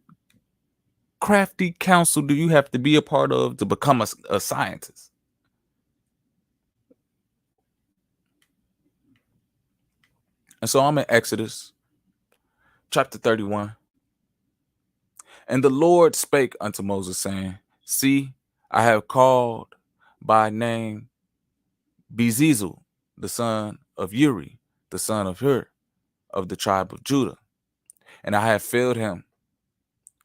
crafty council do you have to be a part of to become a scientist? And so I'm in Exodus chapter 31. And the Lord spake unto Moses, saying, See, I have called by name Bezalel, the son of Uri, the son of Hur, of the tribe of Judah. And I have filled him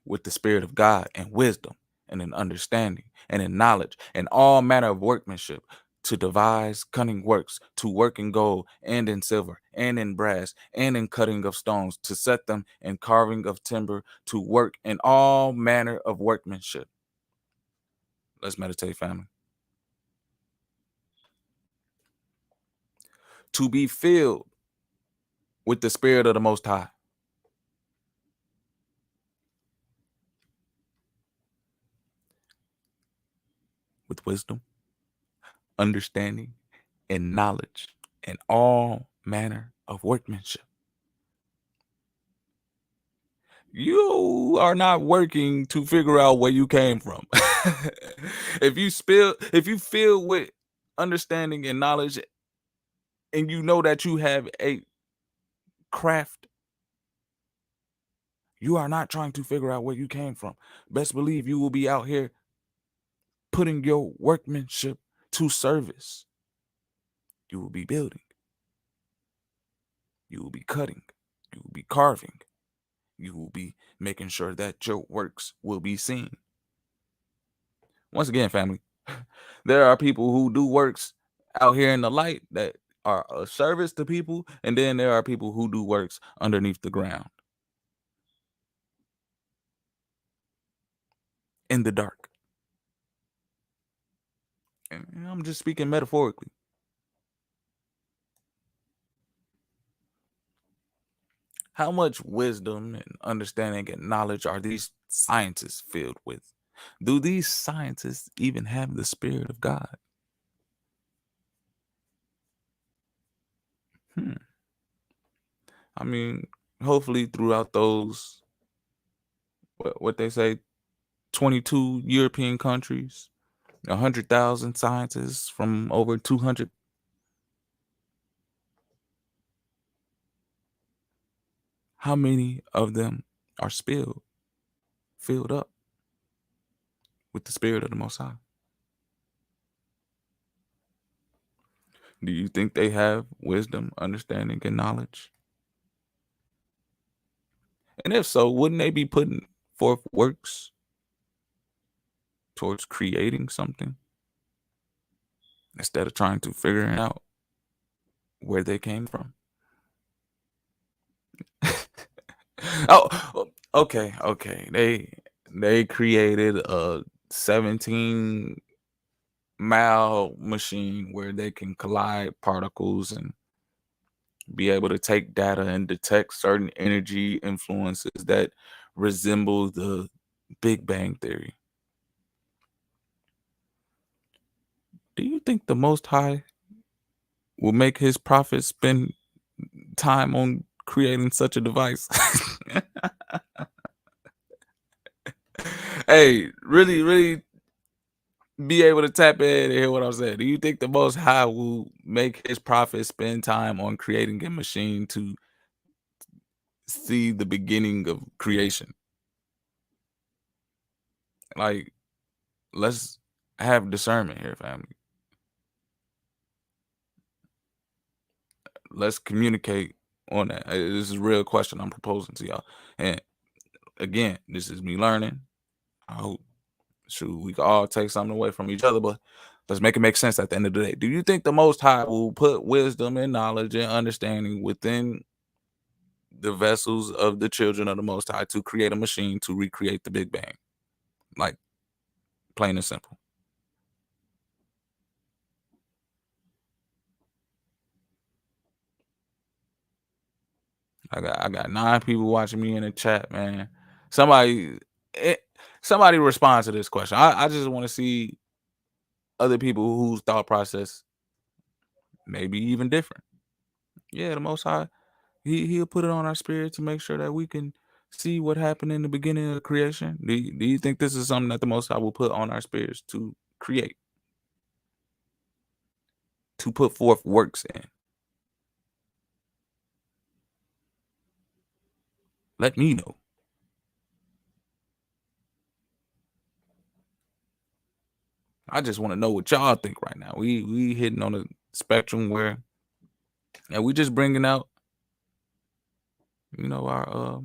with the Spirit of God and wisdom and in understanding and in knowledge and all manner of workmanship, to devise cunning works, to work in gold and in silver and in brass and in cutting of stones, to set them in carving of timber, to work in all manner of workmanship. Let's meditate, family. To be filled with the Spirit of the Most High. With wisdom, understanding, and knowledge, and all manner of workmanship. You are not working to figure out where you came from. if you feel with understanding and knowledge, and you know that you have a craft, you are not trying to figure out where you came from. Best believe you will be out here putting your workmanship to service. You will be building. You will be cutting. You will be carving. You will be making sure that your works will be seen. Once again, family, there are people who do works out here in the light that are a service to people, and then there are people who do works underneath the ground in the dark. And I'm just speaking metaphorically. How much wisdom and understanding and knowledge are these scientists filled with? Do these scientists even have the Spirit of God? I mean, hopefully throughout those what they say 22 European countries, 100,000 scientists from over 200. How many of them are filled up with the Spirit of the Most High? Do you think they have wisdom, understanding, and knowledge? And if so, wouldn't they be putting forth works towards creating something instead of trying to figure out where they came from? Oh, okay. They created a 17-mile machine where they can collide particles and be able to take data and detect certain energy influences that resemble the Big Bang Theory. Do you think the Most High will make his prophets spend time on creating such a device? Hey, really, really be able to tap in and hear what I'm saying. Do you think the Most High will make his prophets spend time on creating a machine to see the beginning of creation? Like, let's have discernment here, family. Let's communicate on that. This is a real question I'm proposing to y'all. And again, this is me learning. I hope we can all take something away from each other, but let's make it make sense at the end of the day. Do you think the Most High will put wisdom and knowledge and understanding within the vessels of the children of the Most High to create a machine to recreate the Big Bang? Like, plain and simple. I got 9 people watching me in the chat, man. Somebody eh, somebody respond to this question. I just want to see other people whose thought process may be even different. Yeah, the Most High, he'll put it on our spirit to make sure that we can see what happened in the beginning of creation. Do you think this is something that the Most High will put on our spirits to create, to put forth works in? Let me know. I just want to know what y'all think right now. We hitting on a spectrum where, and we just bringing out, our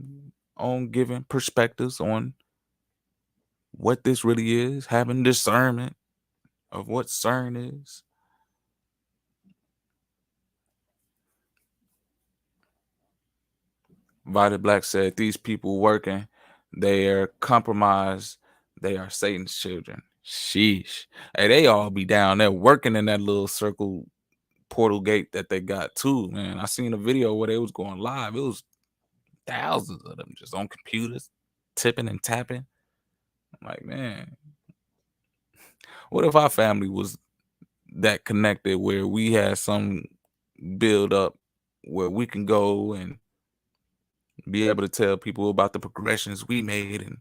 own given perspectives on what this really is, having discernment of what CERN is. Vita Black said, these people working, they are compromised, they are Satan's children. Sheesh. Hey, they all be down there working in that little circle portal gate that they got too, man. I seen a video where they was going live. It was thousands of them just on computers, tipping and tapping. I'm like, man, what if our family was that connected where we had some build up where we can go and be able to tell people about the progressions we made and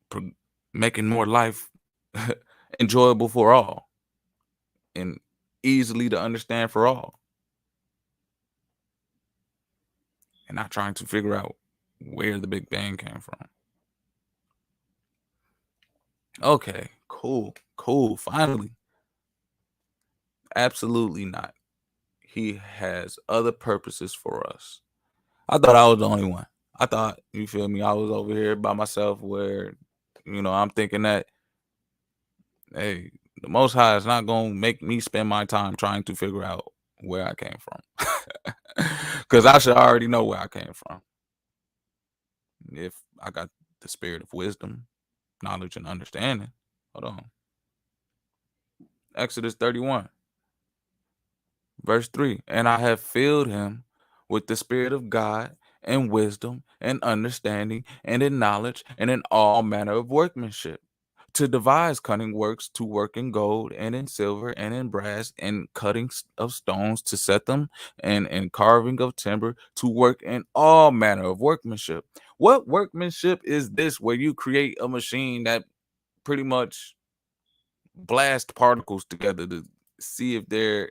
pro- making more life enjoyable for all and easily to understand for all, and not trying to figure out where the Big Bang came from. Okay, cool. Finally, absolutely not. He has other purposes for us. I thought I was the only one. I thought, you feel me, I was over here by myself where, I'm thinking that, hey, the Most High is not going to make me spend my time trying to figure out where I came from. Because I should already know where I came from. If I got the spirit of wisdom, knowledge, and understanding. Hold on. Exodus 31, verse 3. And I have filled him with the spirit of God and wisdom and understanding and in knowledge and in all manner of workmanship, to devise cunning works to work in gold and in silver and in brass and cutting of stones to set them and carving of timber to work in all manner of workmanship. What workmanship is this where you create a machine that pretty much blast particles together to see if there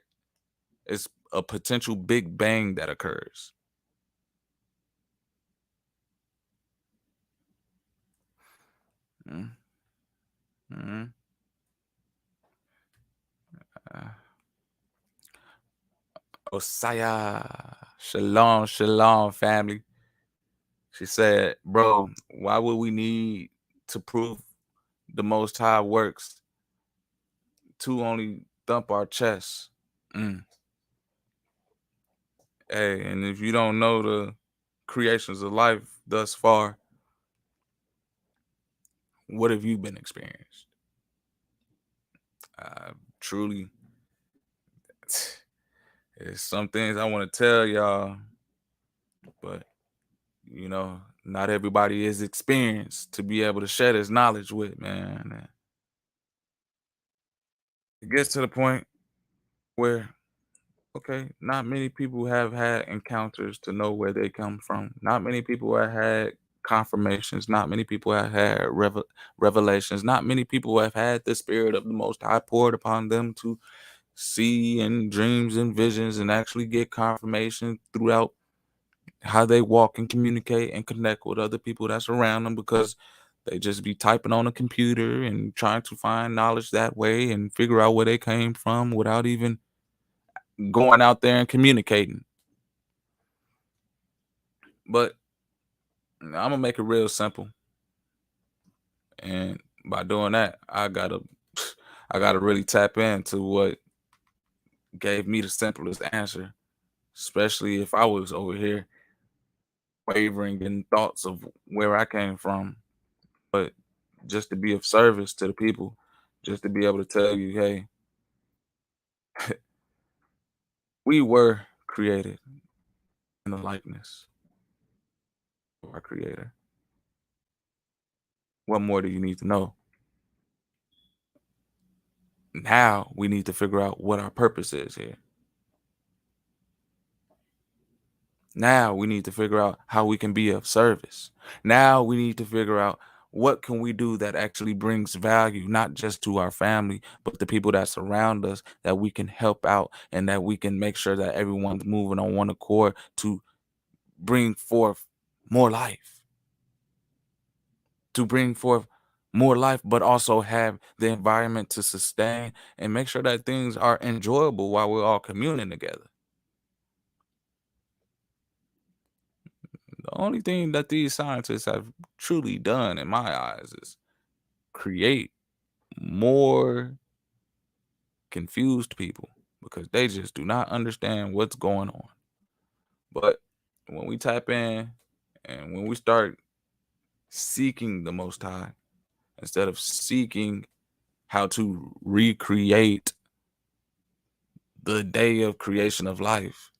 is a potential big bang that occurs? Mm, mm, uh, Osaya, shalom, shalom, family. She said, "Bro, why would we need to prove the Most High works to only thump our chests?" Mm. Hey, and if you don't know the creations of life thus far, what have you been experienced? Truly, there's some things I want to tell y'all, but not everybody is experienced to be able to share this knowledge with, man. It gets to the point where, okay, not many people have had encounters to know where they come from. Not many people have had confirmations. Not many people have had revelations. Not many people have had the spirit of the Most High poured upon them to see in dreams and visions and actually get confirmation throughout how they walk and communicate and connect with other people that's around them, because they just be typing on a computer and trying to find knowledge that way and figure out where they came from without even going out there and communicating. But I'm gonna make it real simple, and by doing that, I gotta really tap into what gave me the simplest answer, especially if I was over here wavering in thoughts of where I came from. But just to be of service to the people, just to be able to tell you, hey, we were created in the likeness of our Creator. What more do you need to know? Now we need to figure out what our purpose is here. Now we need to figure out how we can be of service. Now we need to figure out what can we do that actually brings value, not just to our family, but the people that surround us, that we can help out and that we can make sure that everyone's moving on one accord to bring forth more life, to bring forth more life, but also have the environment to sustain and make sure that things are enjoyable while we're all communing together. The only thing that these scientists have truly done, in my eyes, is create more confused people because they just do not understand what's going on. But when we tap in and when we start seeking the Most High, instead of seeking how to recreate the day of creation of life,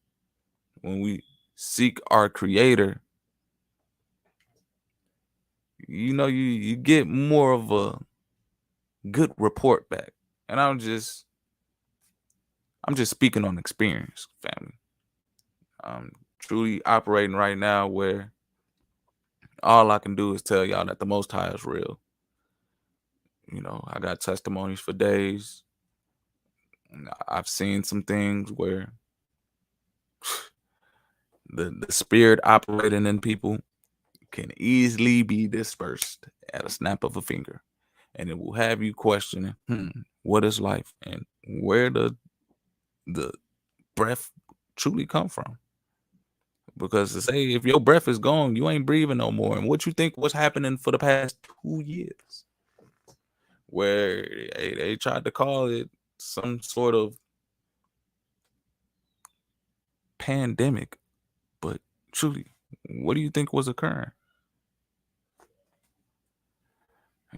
when we seek our Creator, you get more of a good report back. And I'm just speaking on experience, family. I'm truly operating right now where all I can do is tell y'all that the Most High is real. I got testimonies for days. I've seen some things where the spirit operating in people can easily be dispersed at a snap of a finger. And it will have you questioning, what is life and where does the breath truly come from? Because to say if your breath is gone, you ain't breathing no more. And what you think was happening for the past 2 years, where they tried to call it some sort of pandemic, but truly, what do you think was occurring?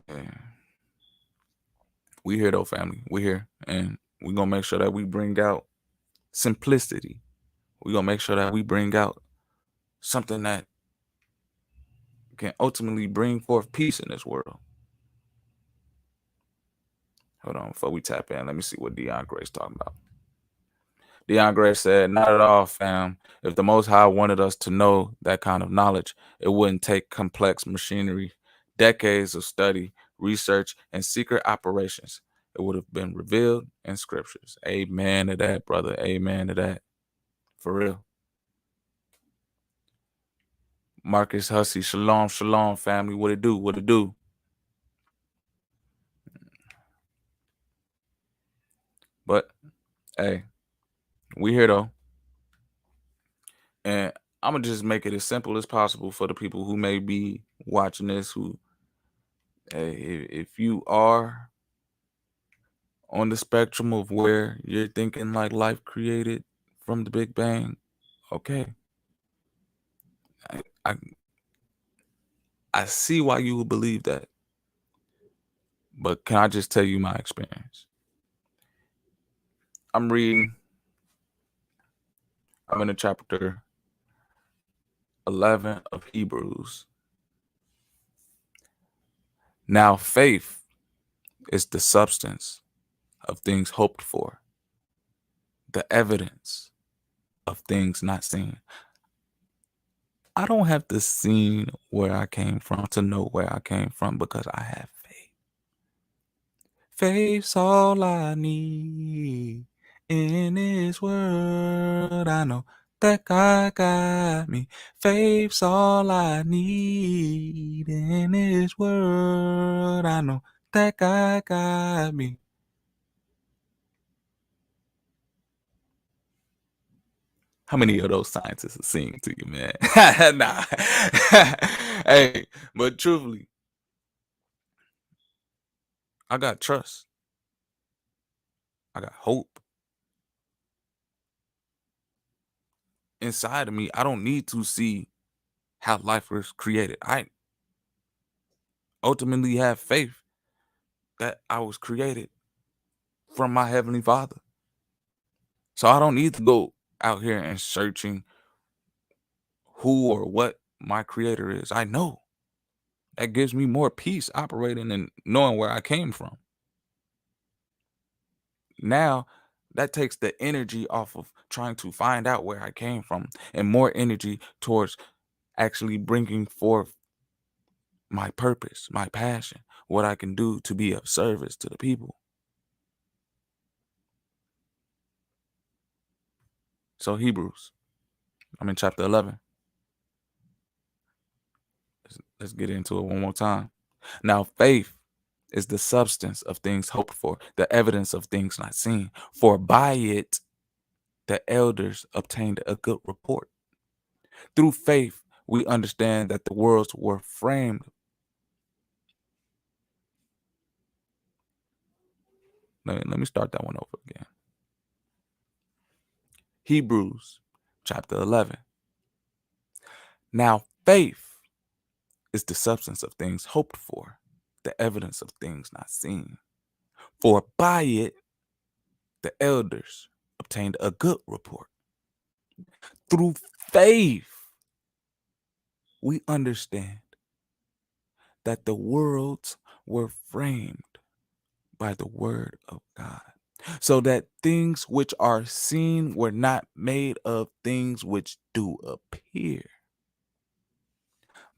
Yeah. We here though, family. We here, and we're gonna make sure that we bring out simplicity. We're gonna make sure that we bring out something that can ultimately bring forth peace in this world. Hold on, before we tap in, let me see what Deion Gray's talking about. Deion Gray said, "Not at all, fam. If the Most High wanted us to know that kind of knowledge, it wouldn't take complex machinery, decades of study, research, and secret operations. It would have been revealed in scriptures." Amen to that, brother. Amen to that. For real. Marcus Hussey, shalom, shalom, family. What it do? What it do? But hey, we here though. And I'm gonna just make it as simple as possible for the people who may be watching this. Who, hey, if you are on the spectrum of where you're thinking like life created from the Big Bang, okay, I I, I see why you would believe that. But can I just tell you my experience? I'm reading. I'm in the chapter 11 of Hebrews. Now, faith is the substance of things hoped for, the evidence of things not seen. I don't have to see where I came from to know where I came from because I have faith. Faith's all I need in this world. I know that God got me. Faith's all I need in this world. I know that God got me. How many of those scientists are singing to you, man? Nah. Hey, but truthfully, I got trust. I got hope. Inside of me, I don't need to see how life was created. I ultimately have faith that I was created from my Heavenly Father. So I don't need to go out here and searching who or what my creator is. I know that gives me more peace operating and knowing where I came from. Now, that takes the energy off of trying to find out where I came from and more energy towards actually bringing forth my purpose, my passion, what I can do to be of service to the people. So Hebrews, I'm in chapter 11. Let's get into it one more time. Now, faith is the substance of things hoped for, the evidence of things not seen. For by it, the elders obtained a good report. Through faith, we understand that the worlds were framed. Let me start that one over again. Hebrews chapter 11. Now, faith is the substance of things hoped for, the evidence of things not seen. For by it, the elders obtained a good report. Through faith, we understand that the worlds were framed by the word of God, so that things which are seen were not made of things which do appear.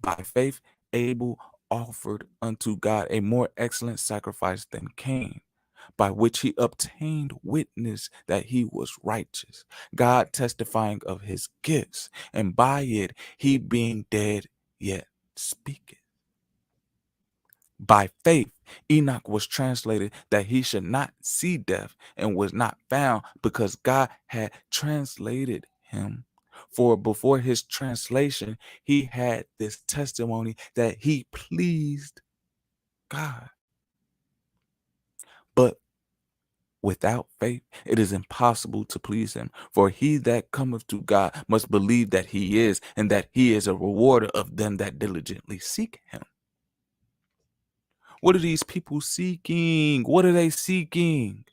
By faith, Abel offered unto God a more excellent sacrifice than Cain, by which he obtained witness that he was righteous, God testifying of his gifts, and by it he being dead yet speaketh. By faith, Enoch was translated that he should not see death, and was not found because God had translated him. For before his translation, he had this testimony that he pleased God. But without faith, it is impossible to please him. For he that cometh to God must believe that he is, and that he is a rewarder of them that diligently seek him. What are these people seeking? What are they seeking?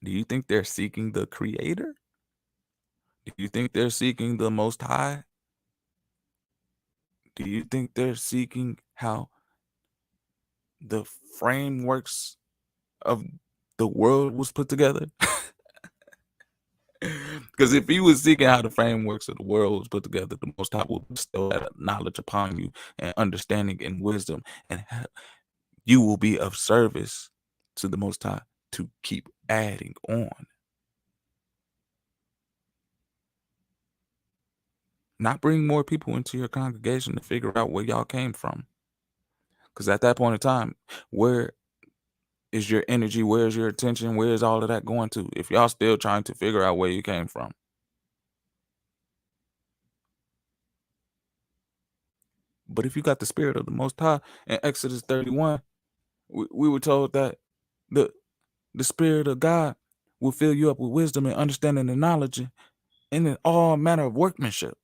Do you think they're seeking the Creator? Do you think they're seeking the Most High? Do you think they're seeking how the frameworks of the world was put together? Because if you was seeking how the frameworks of the world was put together, the Most High will bestow that knowledge upon you and understanding and wisdom, and you will be of service to the Most High to keep adding on. Not bring more people into your congregation to figure out where y'all came from. Because at that point in time, where is your energy? Where's your attention? Where is all of that going to? If y'all still trying to figure out where you came from. But if you got the spirit of the Most High in Exodus 31, we were told that the spirit of God will fill you up with wisdom and understanding and knowledge and in all manner of workmanship.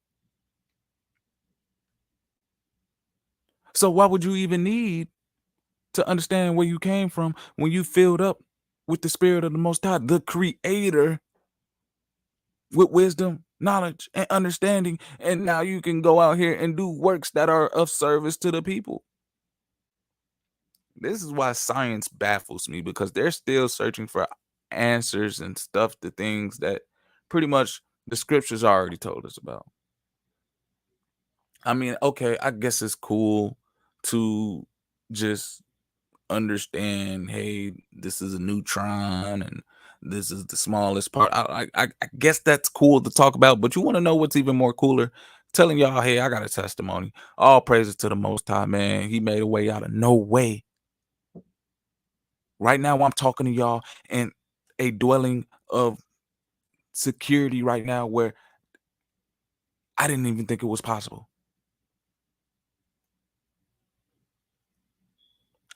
So why would you even need to understand where you came from when you filled up with the spirit of the Most High, the Creator, with wisdom, knowledge, and understanding, and now you can go out here and do works that are of service to the people? This is why science baffles me, because they're still searching for answers and stuff to things that pretty much the scriptures already told us about. I mean, okay, I guess it's cool to just understand, hey, this is a neutron and this is the smallest part. I guess that's cool to talk about, but you want to know what's even more cooler? Telling y'all, hey, I got a testimony. All praises to the Most High, man. He made a way out of no way. Right now, I'm talking to y'all in a dwelling of security right now where I didn't even think it was possible.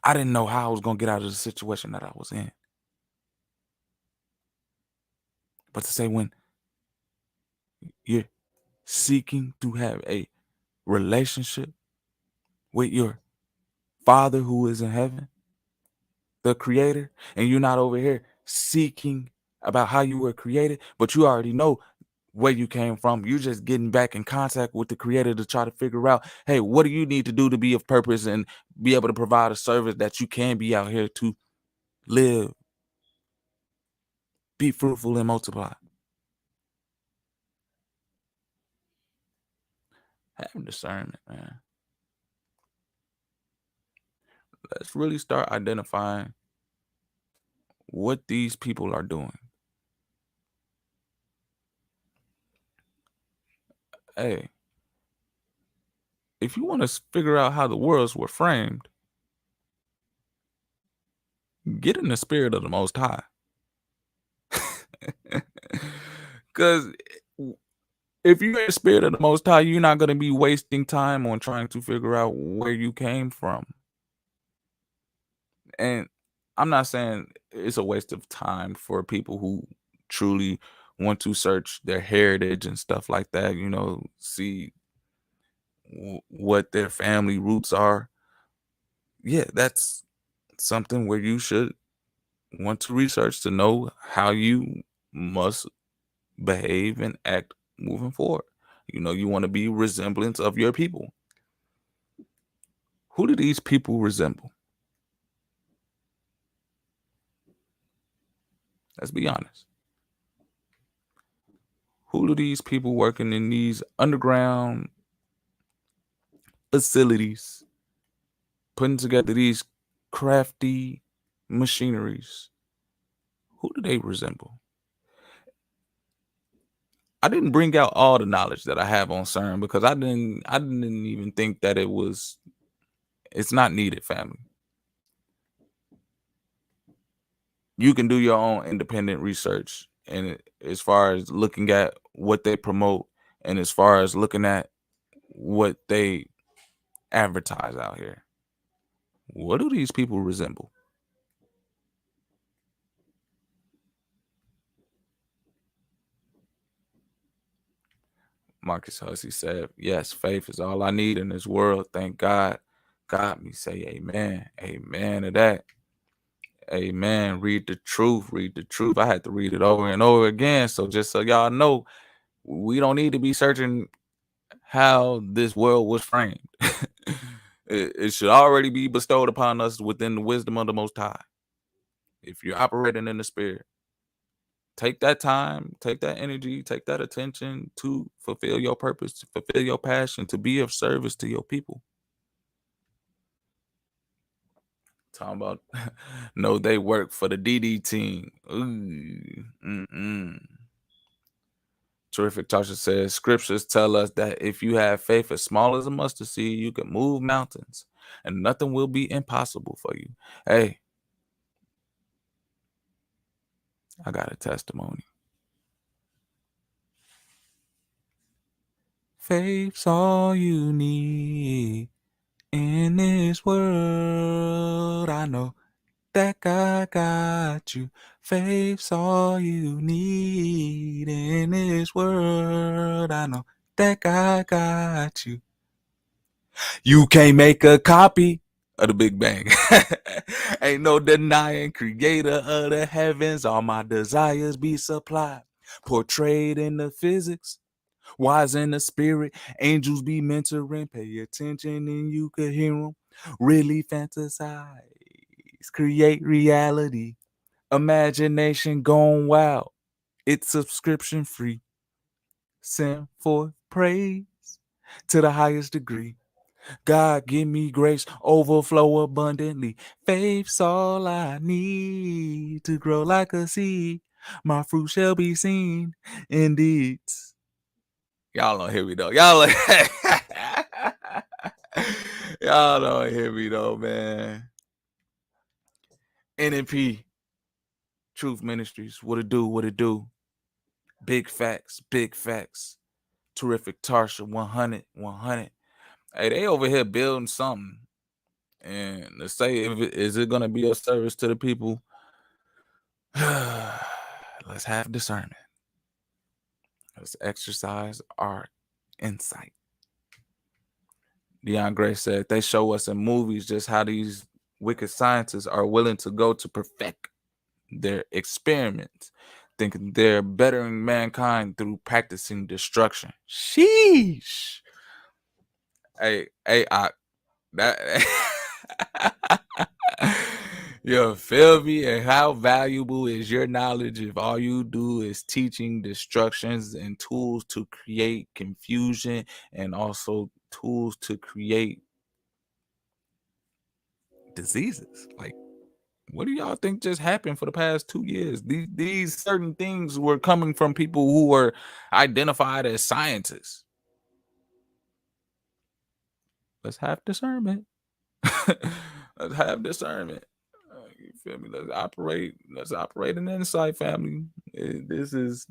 I didn't know how I was going to get out of the situation that I was in. But to say, when you're seeking to have a relationship with your Father who is in heaven, the Creator, and you're not over here seeking about how you were created, but you already know where you came from. You're just getting back in contact with the Creator to try to figure out, hey, what do you need to do to be of purpose and be able to provide a service that you can be out here to live, be fruitful, and multiply. Have discernment, man. Let's really start identifying what these people are doing. Hey, if you want to figure out how the worlds were framed, get in the spirit of the Most High. Because if you're in the spirit of the Most High, you're not going to be wasting time on trying to figure out where you came from. And I'm not saying it's a waste of time for people who truly want to search their heritage and stuff like that, see what their family roots are. Yeah, that's something where you should want to research to know how you must behave and act moving forward. You want to be resemblance of your people. Who do these people resemble? Let's be honest. Who do these people working in these underground facilities, putting together these crafty machineries, who do they resemble? I didn't bring out all the knowledge that I have on CERN because I didn't even think that it's not needed, family. You can do your own independent research, and as far as looking at what they promote and as far as looking at what they advertise out here. What do these people resemble? Marcus Hussey said, yes, faith is all I need in this world. Thank God. Got me. Say amen. Amen to that. Amen. Read the truth. Read the truth. I had to read it over and over again. So just so y'all know, we don't need to be searching how this world was framed. It should already be bestowed upon us within the wisdom of the Most High. If you're operating in the spirit, take that time, take that energy, take that attention to fulfill your purpose, to fulfill your passion, to be of service to your people. Talking about no, they work for the DD team. Ooh, Terrific Tasha says scriptures tell us that if you have faith as small as a mustard seed, you can move mountains and nothing will be impossible for you. Hey, I got a testimony. Faith's all you need in this world. I know that God got you. Faith's all you need in this world. I know that God got you. You can't make a copy of the Big Bang. Ain't no denying creator of the heavens. All my desires be supplied. Portrayed in the physics. Wise in the spirit, angels be mentoring. Pay attention and you could hear them. Really fantasize, create reality. Imagination gone wild. It's subscription free. Send forth praise to the highest degree. God give me grace, overflow abundantly. Faith's all I need to grow like a seed. My fruit shall be seen indeed. Y'all don't hear me though. Y'all don't hear me though, man. NNP, Truth Ministries, what it do, what it do. Big facts, big facts. Terrific Tarsha, 100, 100. Hey, they over here building something. And to say, is it going to be a service to the people? Let's have discernment. Let's exercise our insight. Deion Gray said, they show us in movies just how these wicked scientists are willing to go to perfect their experiments, thinking they're bettering mankind through practicing destruction. Sheesh. Hey, that you feel me? And how valuable is your knowledge if all you do is teaching destructions and tools to create confusion and also tools to create diseases? Like, what do y'all think just happened for the past 2 years? These certain things were coming from people who were identified as scientists. Let's have discernment. Let's have discernment. You feel me? Let's operate in insight, family. This is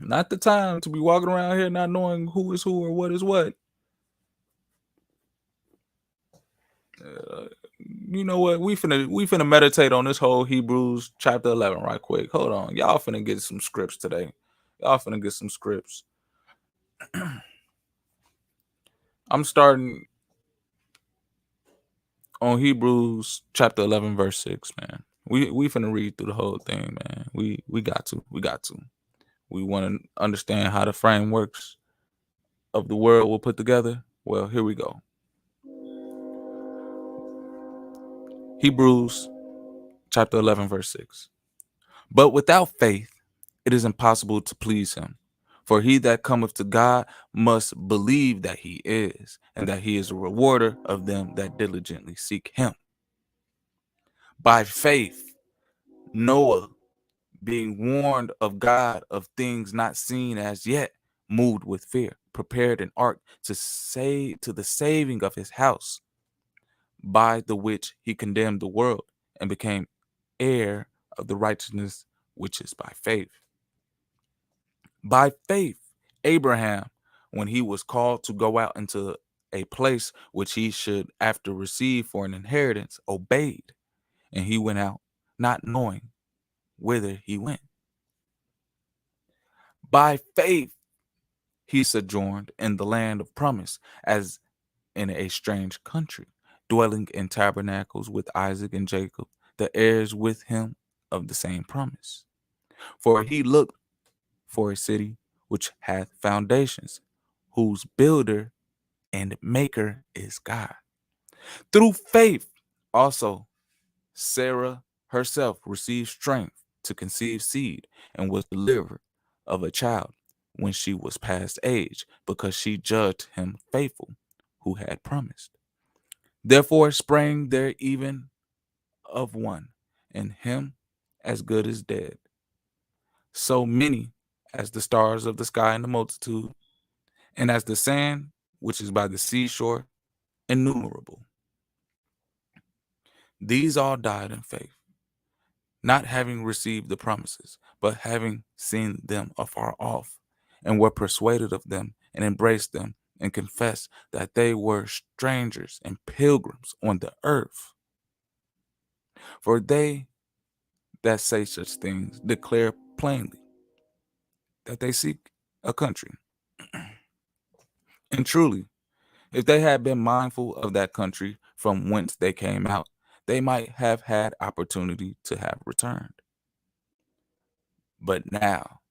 not the time to be walking around here not knowing who is who or what is what. You know what? We finna meditate on this whole Hebrews chapter 11 right quick. Hold on. Y'all finna get some scripts today. Y'all finna get some scripts. I'm starting on Hebrews chapter 11 verse 6, man. We finna read through the whole thing, man. We got to. We want to understand how the frameworks of the world were put together. Well, here we go. Hebrews chapter 11 verse 6. But without faith it is impossible to please him. For he that cometh to God must believe that he is, and that he is a rewarder of them that diligently seek him. By faith, Noah, being warned of God of things not seen as yet, moved with fear, prepared an ark to the saving of his house, by the which he condemned the world and became heir of the righteousness which is by faith. By faith, Abraham, when he was called to go out into a place which he should after receive for an inheritance, obeyed, and he went out, not knowing whither he went. By faith, he sojourned in the land of promise, as in a strange country, dwelling in tabernacles with Isaac and Jacob, the heirs with him of the same promise. For he looked for a city which hath foundations, whose builder and maker is God. Through faith, also, Sarah herself received strength to conceive seed and was delivered of a child when she was past age, because she judged him faithful who had promised. Therefore sprang there even of one, and him as good as dead, so many as the stars of the sky in the multitude, and as the sand which is by the seashore, innumerable. These all died in faith, not having received the promises, but having seen them afar off, and were persuaded of them, and embraced them, and confessed that they were strangers and pilgrims on the earth. For they that say such things declare plainly that they seek a country. And truly, if they had been mindful of that country from whence they came out, they might have had opportunity to have returned. But now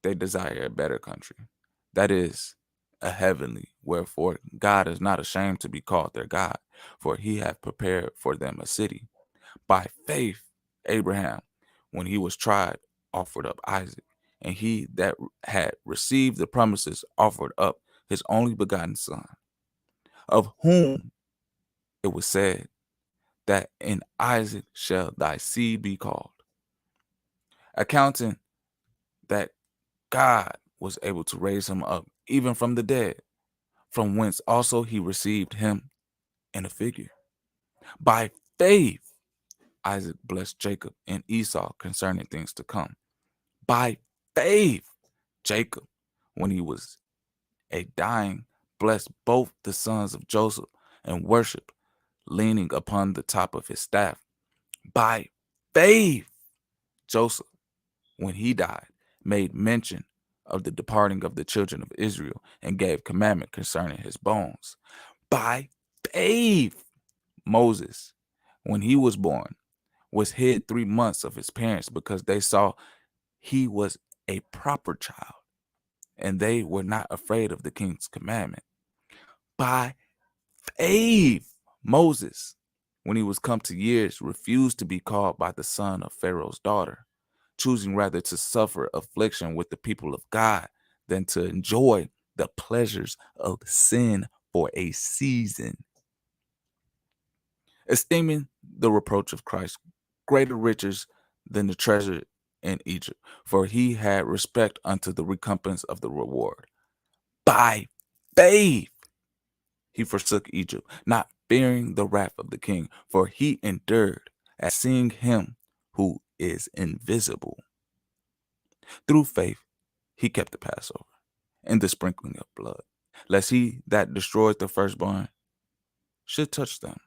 they desire a better country, that is, a heavenly. Wherefore God is not ashamed to be called their God, for he hath prepared for them a city. By faith, Abraham, when he was tried, offered up Isaac, and he that had received the promises offered up his only begotten son, of whom it was said that in Isaac shall thy seed be called, accounting that God was able to raise him up even from the dead, from whence also he received him in a figure. By faith, Isaac blessed Jacob and Esau concerning things to come. By faith, Jacob, when he was a dying, blessed both the sons of Joseph and worshiped, leaning upon the top of his staff. By faith, Joseph, when he died, made mention of the departing of the children of Israel and gave commandment concerning his bones. By faith, Moses, when he was born, was hid 3 months of his parents because they saw he was a proper child, and they were not afraid of the king's commandment. By faith, Moses, when he was come to years, refused to be called by the son of Pharaoh's daughter, choosing rather to suffer affliction with the people of God than to enjoy the pleasures of sin for a season, esteeming the reproach of Christ greater riches than the treasure in Egypt, for he had respect unto the recompense of the reward. By faith he forsook Egypt, not fearing the wrath of the king, for he endured as seeing him who is invisible. Through faith he kept the Passover and the sprinkling of blood, lest he that destroyed the firstborn should touch them.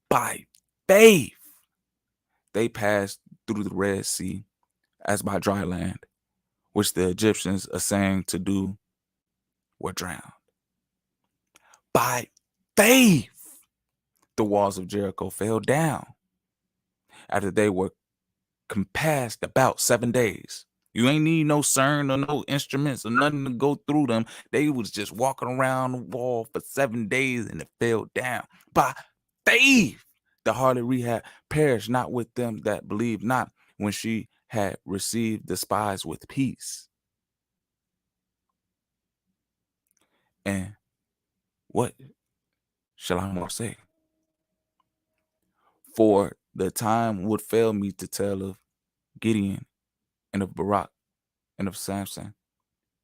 By faith they passed through the Red Sea as by dry land, which the Egyptians, essaying to do, were drowned. By faith the walls of Jericho fell down after they were compassed about 7 days. You ain't need no CERN or no instruments or nothing to go through them. They was just walking around the wall for 7 days and it fell down. By faith, the harlot Rehab perished not with them that believed not, when she had received the spies with peace. And what shall I more say? For the time would fail me to tell of Gideon and of Barak and of Samson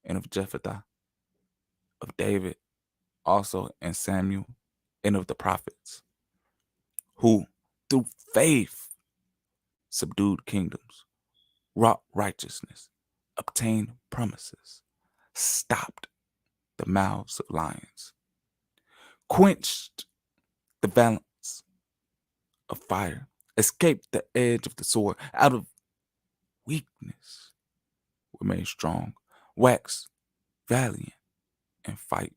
and of Jephthah, of David also and Samuel, and of the prophets, who through faith subdued kingdoms, wrought righteousness, obtained promises, stopped the mouths of lions, quenched the violence of fire, escaped the edge of the sword, out of weakness were made strong, waxed valiant in fight,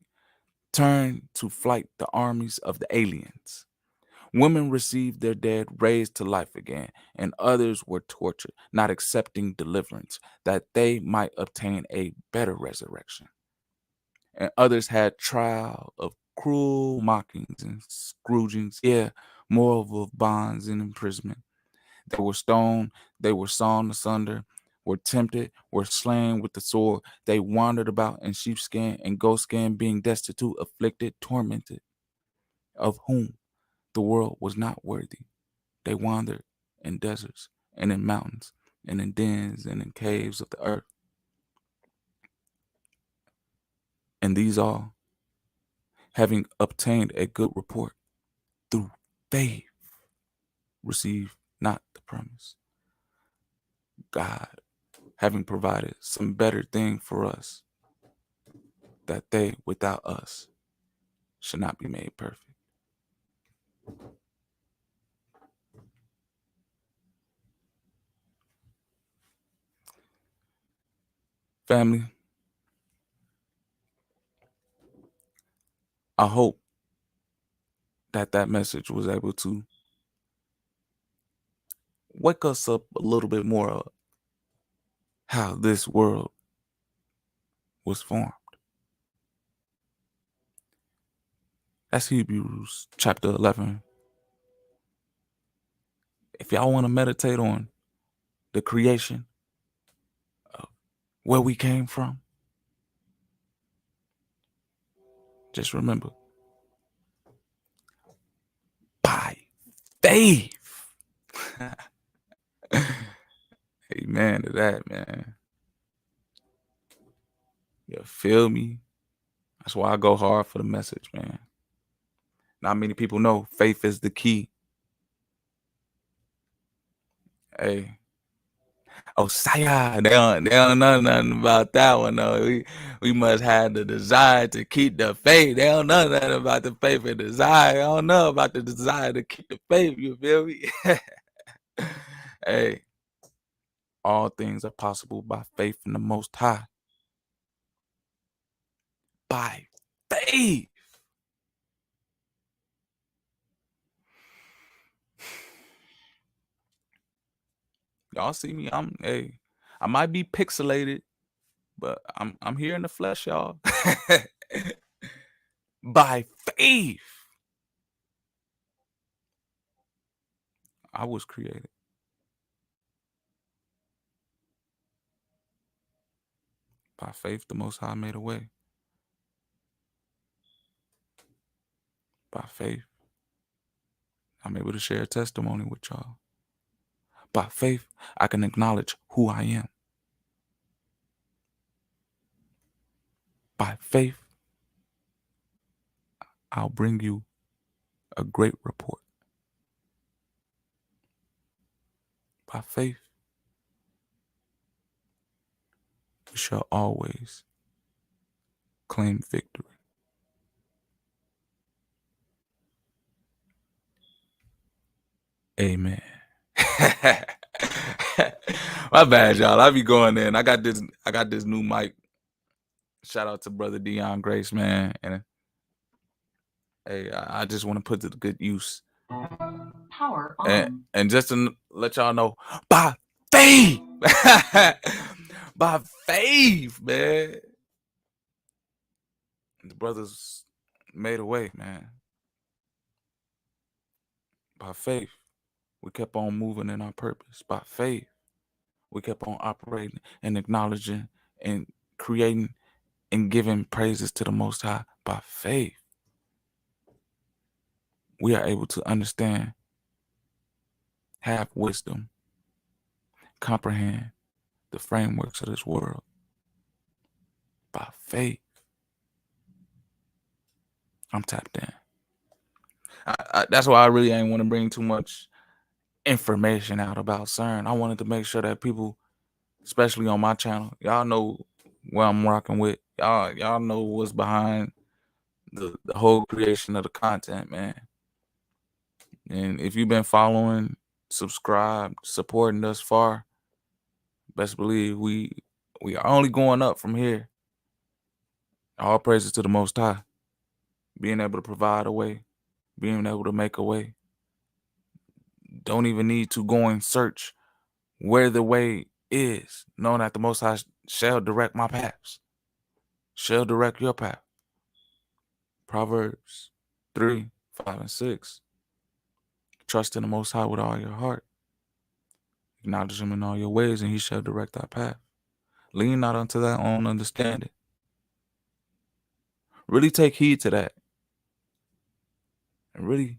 turned to flight the armies of the aliens. Women received their dead raised to life again, and others were tortured, not accepting deliverance, that they might obtain a better resurrection. And others had trial of cruel mockings and scourgings, yeah, more of bonds and imprisonment. They were stoned, they were sawn asunder, were tempted, were slain with the sword. They wandered about in sheepskin and goatskin, being destitute, afflicted, tormented, of whom the world was not worthy. They wandered in deserts and in mountains and in dens and in caves of the earth. And these all, having obtained a good report through faith, receive not the promise. God, having provided some better thing for us, that they without us should not be made perfect. Family, I hope that message was able to wake us up a little bit more of how this world was formed. That's Hebrews chapter 11. If y'all want to meditate on the creation of where we came from, just remember, by faith. Amen to that, man. You feel me? That's why I go hard for the message, man. Not many people know faith is the key. Hey. Oh, Saya, they don't know nothing about that one, though. We must have the desire to keep the faith. They don't know nothing about the faith and desire. They don't know about the desire to keep the faith. You feel me? Hey, all things are possible by faith in the Most High. By faith. Y'all see me? I might be pixelated, but I'm here in the flesh, y'all. By faith, I was created. By faith, the Most High made a way. By faith, I'm able to share a testimony with y'all. By faith, I can acknowledge who I am. By faith, I'll bring you a great report. By faith, we shall always claim victory. Amen. My bad, y'all. I be going in. I got this new mic. Shout out to brother Dion Grace, man. And hey, I just want to put it to good use. Power on. And just to let y'all know, by faith, by faith, man, the brothers made a way, man. By faith, we kept on moving in our purpose. By faith, we kept on operating and acknowledging and creating and giving praises to the Most High. By faith, we are able to understand, have wisdom, comprehend the frameworks of this world. By faith, I'm tapped in. That's why I really ain't want to bring too much information out about CERN. I wanted to make sure that people, especially on my channel, y'all know where I'm rocking with. Y'all know what's behind the whole creation of the content, man. And if you've been following, subscribed, supporting thus far, best believe we are only going up from here. All praises to the Most High. Being able to provide a way, being able to make a way. Don't even need to go and search where the way is, knowing that the Most High shall direct my paths, shall direct your path. Proverbs 3, 5, and 6. Trust in the Most High with all your heart. Acknowledge him in all your ways, and he shall direct our path. Lean not unto thy own understanding. Really take heed to that. And really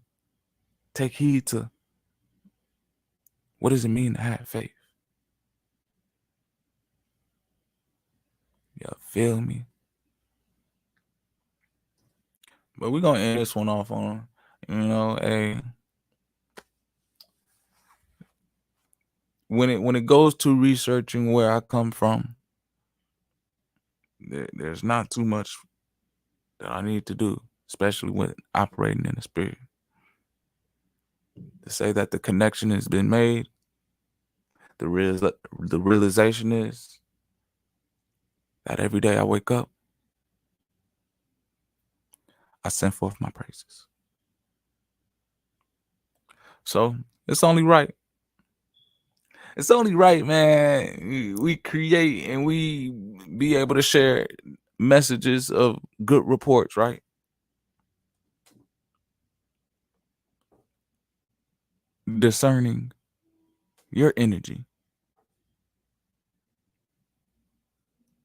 take heed to what does it mean to have faith. You feel me? But we're going to end this one off on, when it goes to researching where I come from, there's not too much that I need to do, especially when operating in the spirit. To say that the connection has been made, the realization is that every day I wake up, I send forth my praises. So it's only right. It's only right, man. We create and we be able to share messages of good reports, right? Discerning your energy.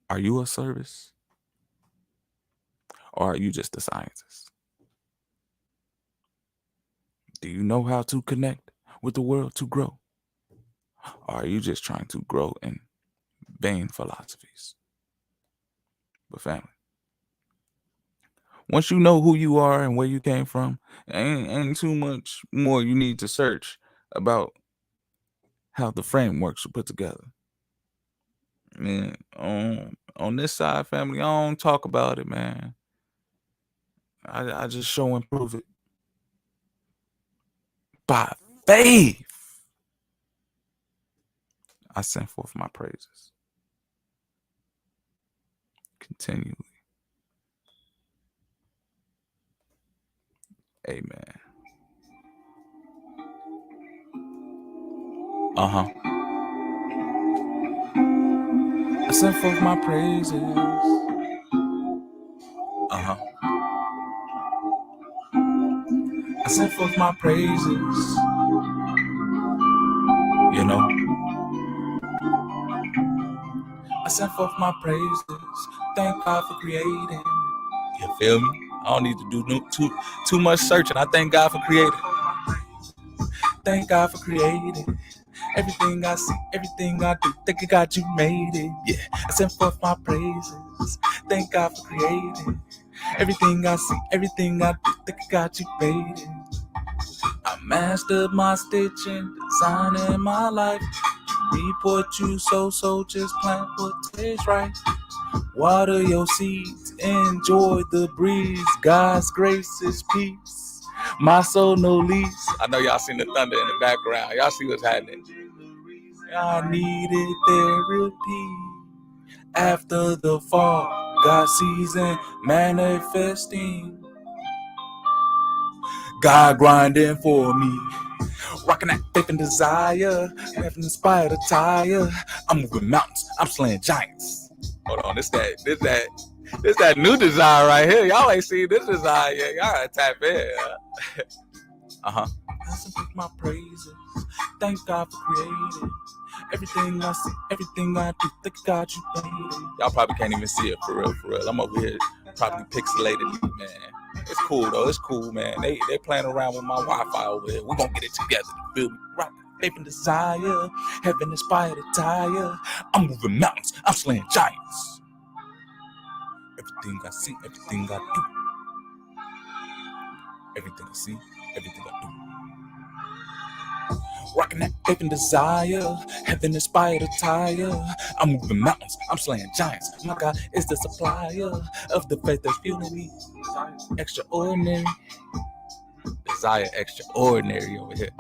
Are you a service? Or are you just a scientist? Do you know how to connect with the world to grow? Or are you just trying to grow in vain philosophies? But family, once you know who you are and where you came from, ain't too much more you need to search about how the frameworks were put together. Man, on this side, family, I don't talk about it, man. I just show and prove it. By faith, I send forth my praises continually. Amen. I send forth my praises. I send forth my praises. I send forth my praises. Thank God for creating. You feel me? I don't need to do too much searching. I thank God for creating. Thank God for creating. Everything I see, everything I do, thank God you made it. Yeah, I send forth my praises. Thank God for creating. Everything I see, everything I do, thank God you made it. I mastered my stitching, designing my life. Report you so just plant what tastes right. Water your seeds, enjoy the breeze. God's grace is peace. My soul no lease. I know y'all seen the thunder in the background. Y'all see what's happening. I needed therapy. After the fall, God season manifesting. God grinding for me. Rocking that faith and desire. Having inspired attire. I'm moving mountains. I'm slaying giants. Hold on, this that new design right here. Y'all ain't seen this design yet. Y'all gotta tap in. Listen to my praises. Thank God for creating. Everything I see, everything I do, thank God you made it. Y'all probably can't even see it for real. I'm over here probably pixelated, man. It's cool though. It's cool, man. They playing around with my Wi-Fi over here. We gonna get it together. You feel me? Rock, faith and desire, heaven inspired attire. I'm moving mountains. I'm slaying giants. Everything I see, everything I do. Everything I see, everything I do. Rocking that faith and desire, heaven inspired attire. I'm moving mountains, I'm slaying giants. My God is the supplier of the faith that's fueling me. Extraordinary. Desire extraordinary over here.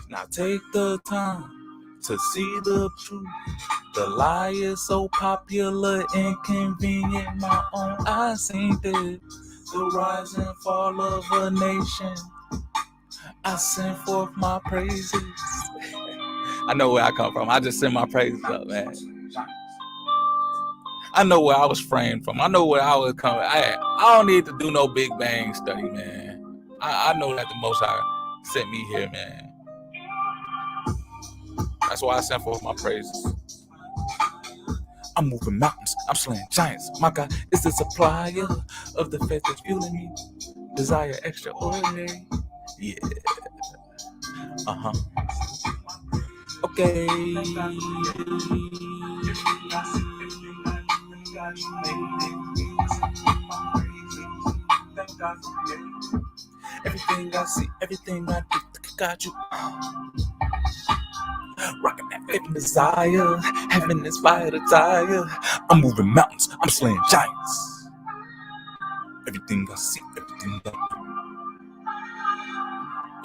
Now take the time to see the truth. The lie is so popular, inconvenient. My own eyes seen it. The rise and fall of a nation. I send forth my praises. I know where I come from. I just send my praises up, man. I know where I was framed from. I know where I was coming. I don't need to do no Big Bang study, man. I know that the Most High sent me here, man. That's why I sent forth my praises. I'm moving mountains. I'm slaying giants. My God is the supplier of the faith that's fueling me. Desire extraordinary. Yeah. Okay. Everything I see, everything I do, got you. Rocking that faith and desire. Heaven is fire to tire. I'm moving mountains. I'm slaying giants. Everything I see, everything I do.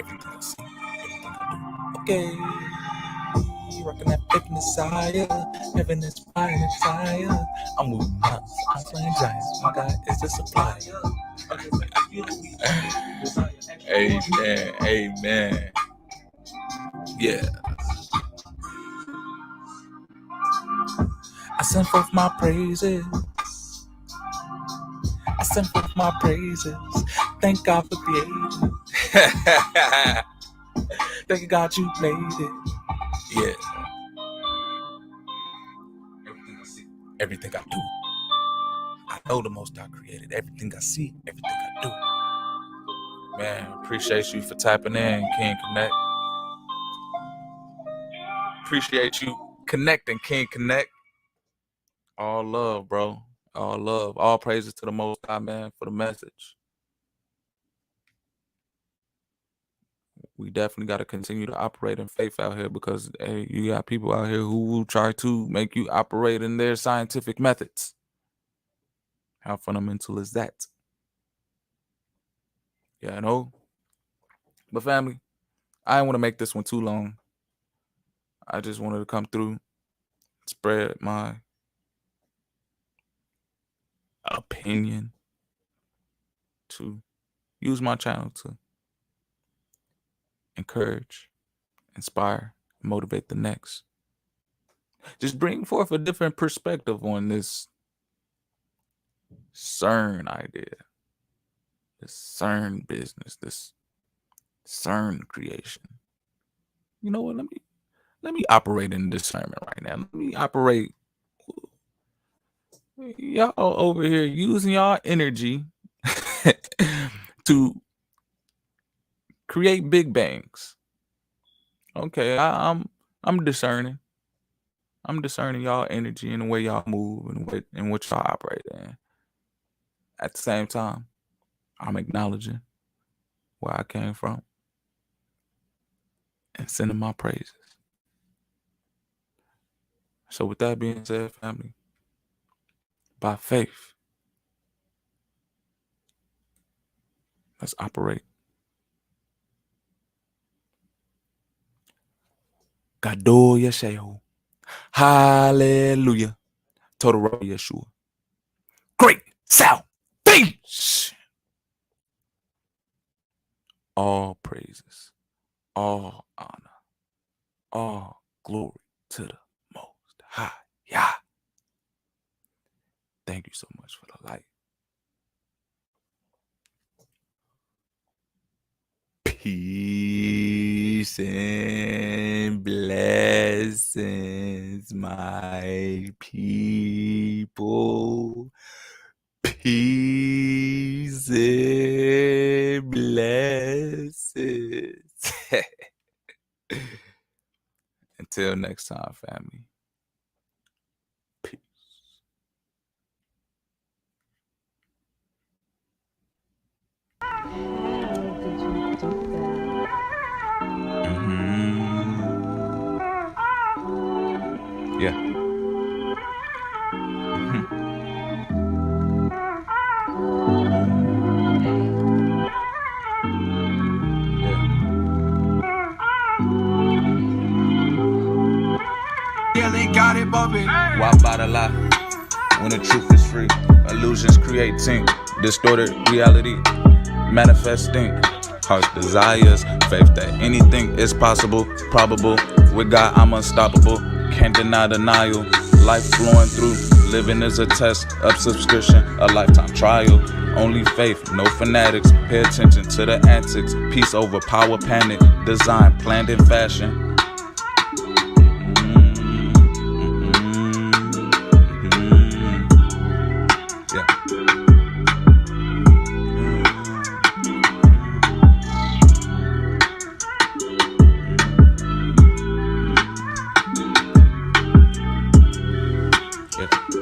Everything I see, everything I do. Okay. Rocking that faith and desire. Heaven is fire to tire. I'm moving mountains. I'm slaying giants. My God is the supplier. Amen. Amen. Yeah. I send forth my praises. I send forth my praises. Thank God for creating. Thank God you made it. Yeah. Everything I see, everything I do. I know the Most High created everything I see, everything I do. Man, appreciate you for tapping in, King Connect. Appreciate you connecting, King Connect. All love, bro. All love. All praises to the Most High, man, for the message. We definitely got to continue to operate in faith out here because hey, you got people out here who will try to make you operate in their scientific methods. How fundamental is that? Yeah, I know. But family, I didn't want to make this one too long. I just wanted to come through, spread my opinion, to use my channel to encourage, inspire, motivate the next. Just bring forth a different perspective on this CERN idea, this CERN business, this CERN creation. You know what? Let me operate in discernment right now. Let me operate. Y'all over here using y'all energy to create big bangs. Okay, I'm discerning. I'm discerning y'all energy and the way y'all move and what y'all operate in. At the same time, I'm acknowledging where I came from and sending my praises. So with that being said, family, by faith, let's operate. Gadol Yeshehu. Hallelujah. Total Yeshua. Great salvation. All praises, all honor, all glory to the Most High. Yeah. Thank you so much for the light. Peace and blessings, my people. Peace and blessings. Until next time, family. Peace. Yeah. Yeah, they got it bumping. Why by the lie? When the truth is free, illusions creating distorted reality, manifesting heart's desires, faith that anything is possible, probable. With God, I'm unstoppable. Can't deny denial. life flowing through. Living is a test of subscription, a lifetime trial. Only faith, no fanatics. Pay attention to the antics. Peace over power, panic. Design planned in fashion. Yeah.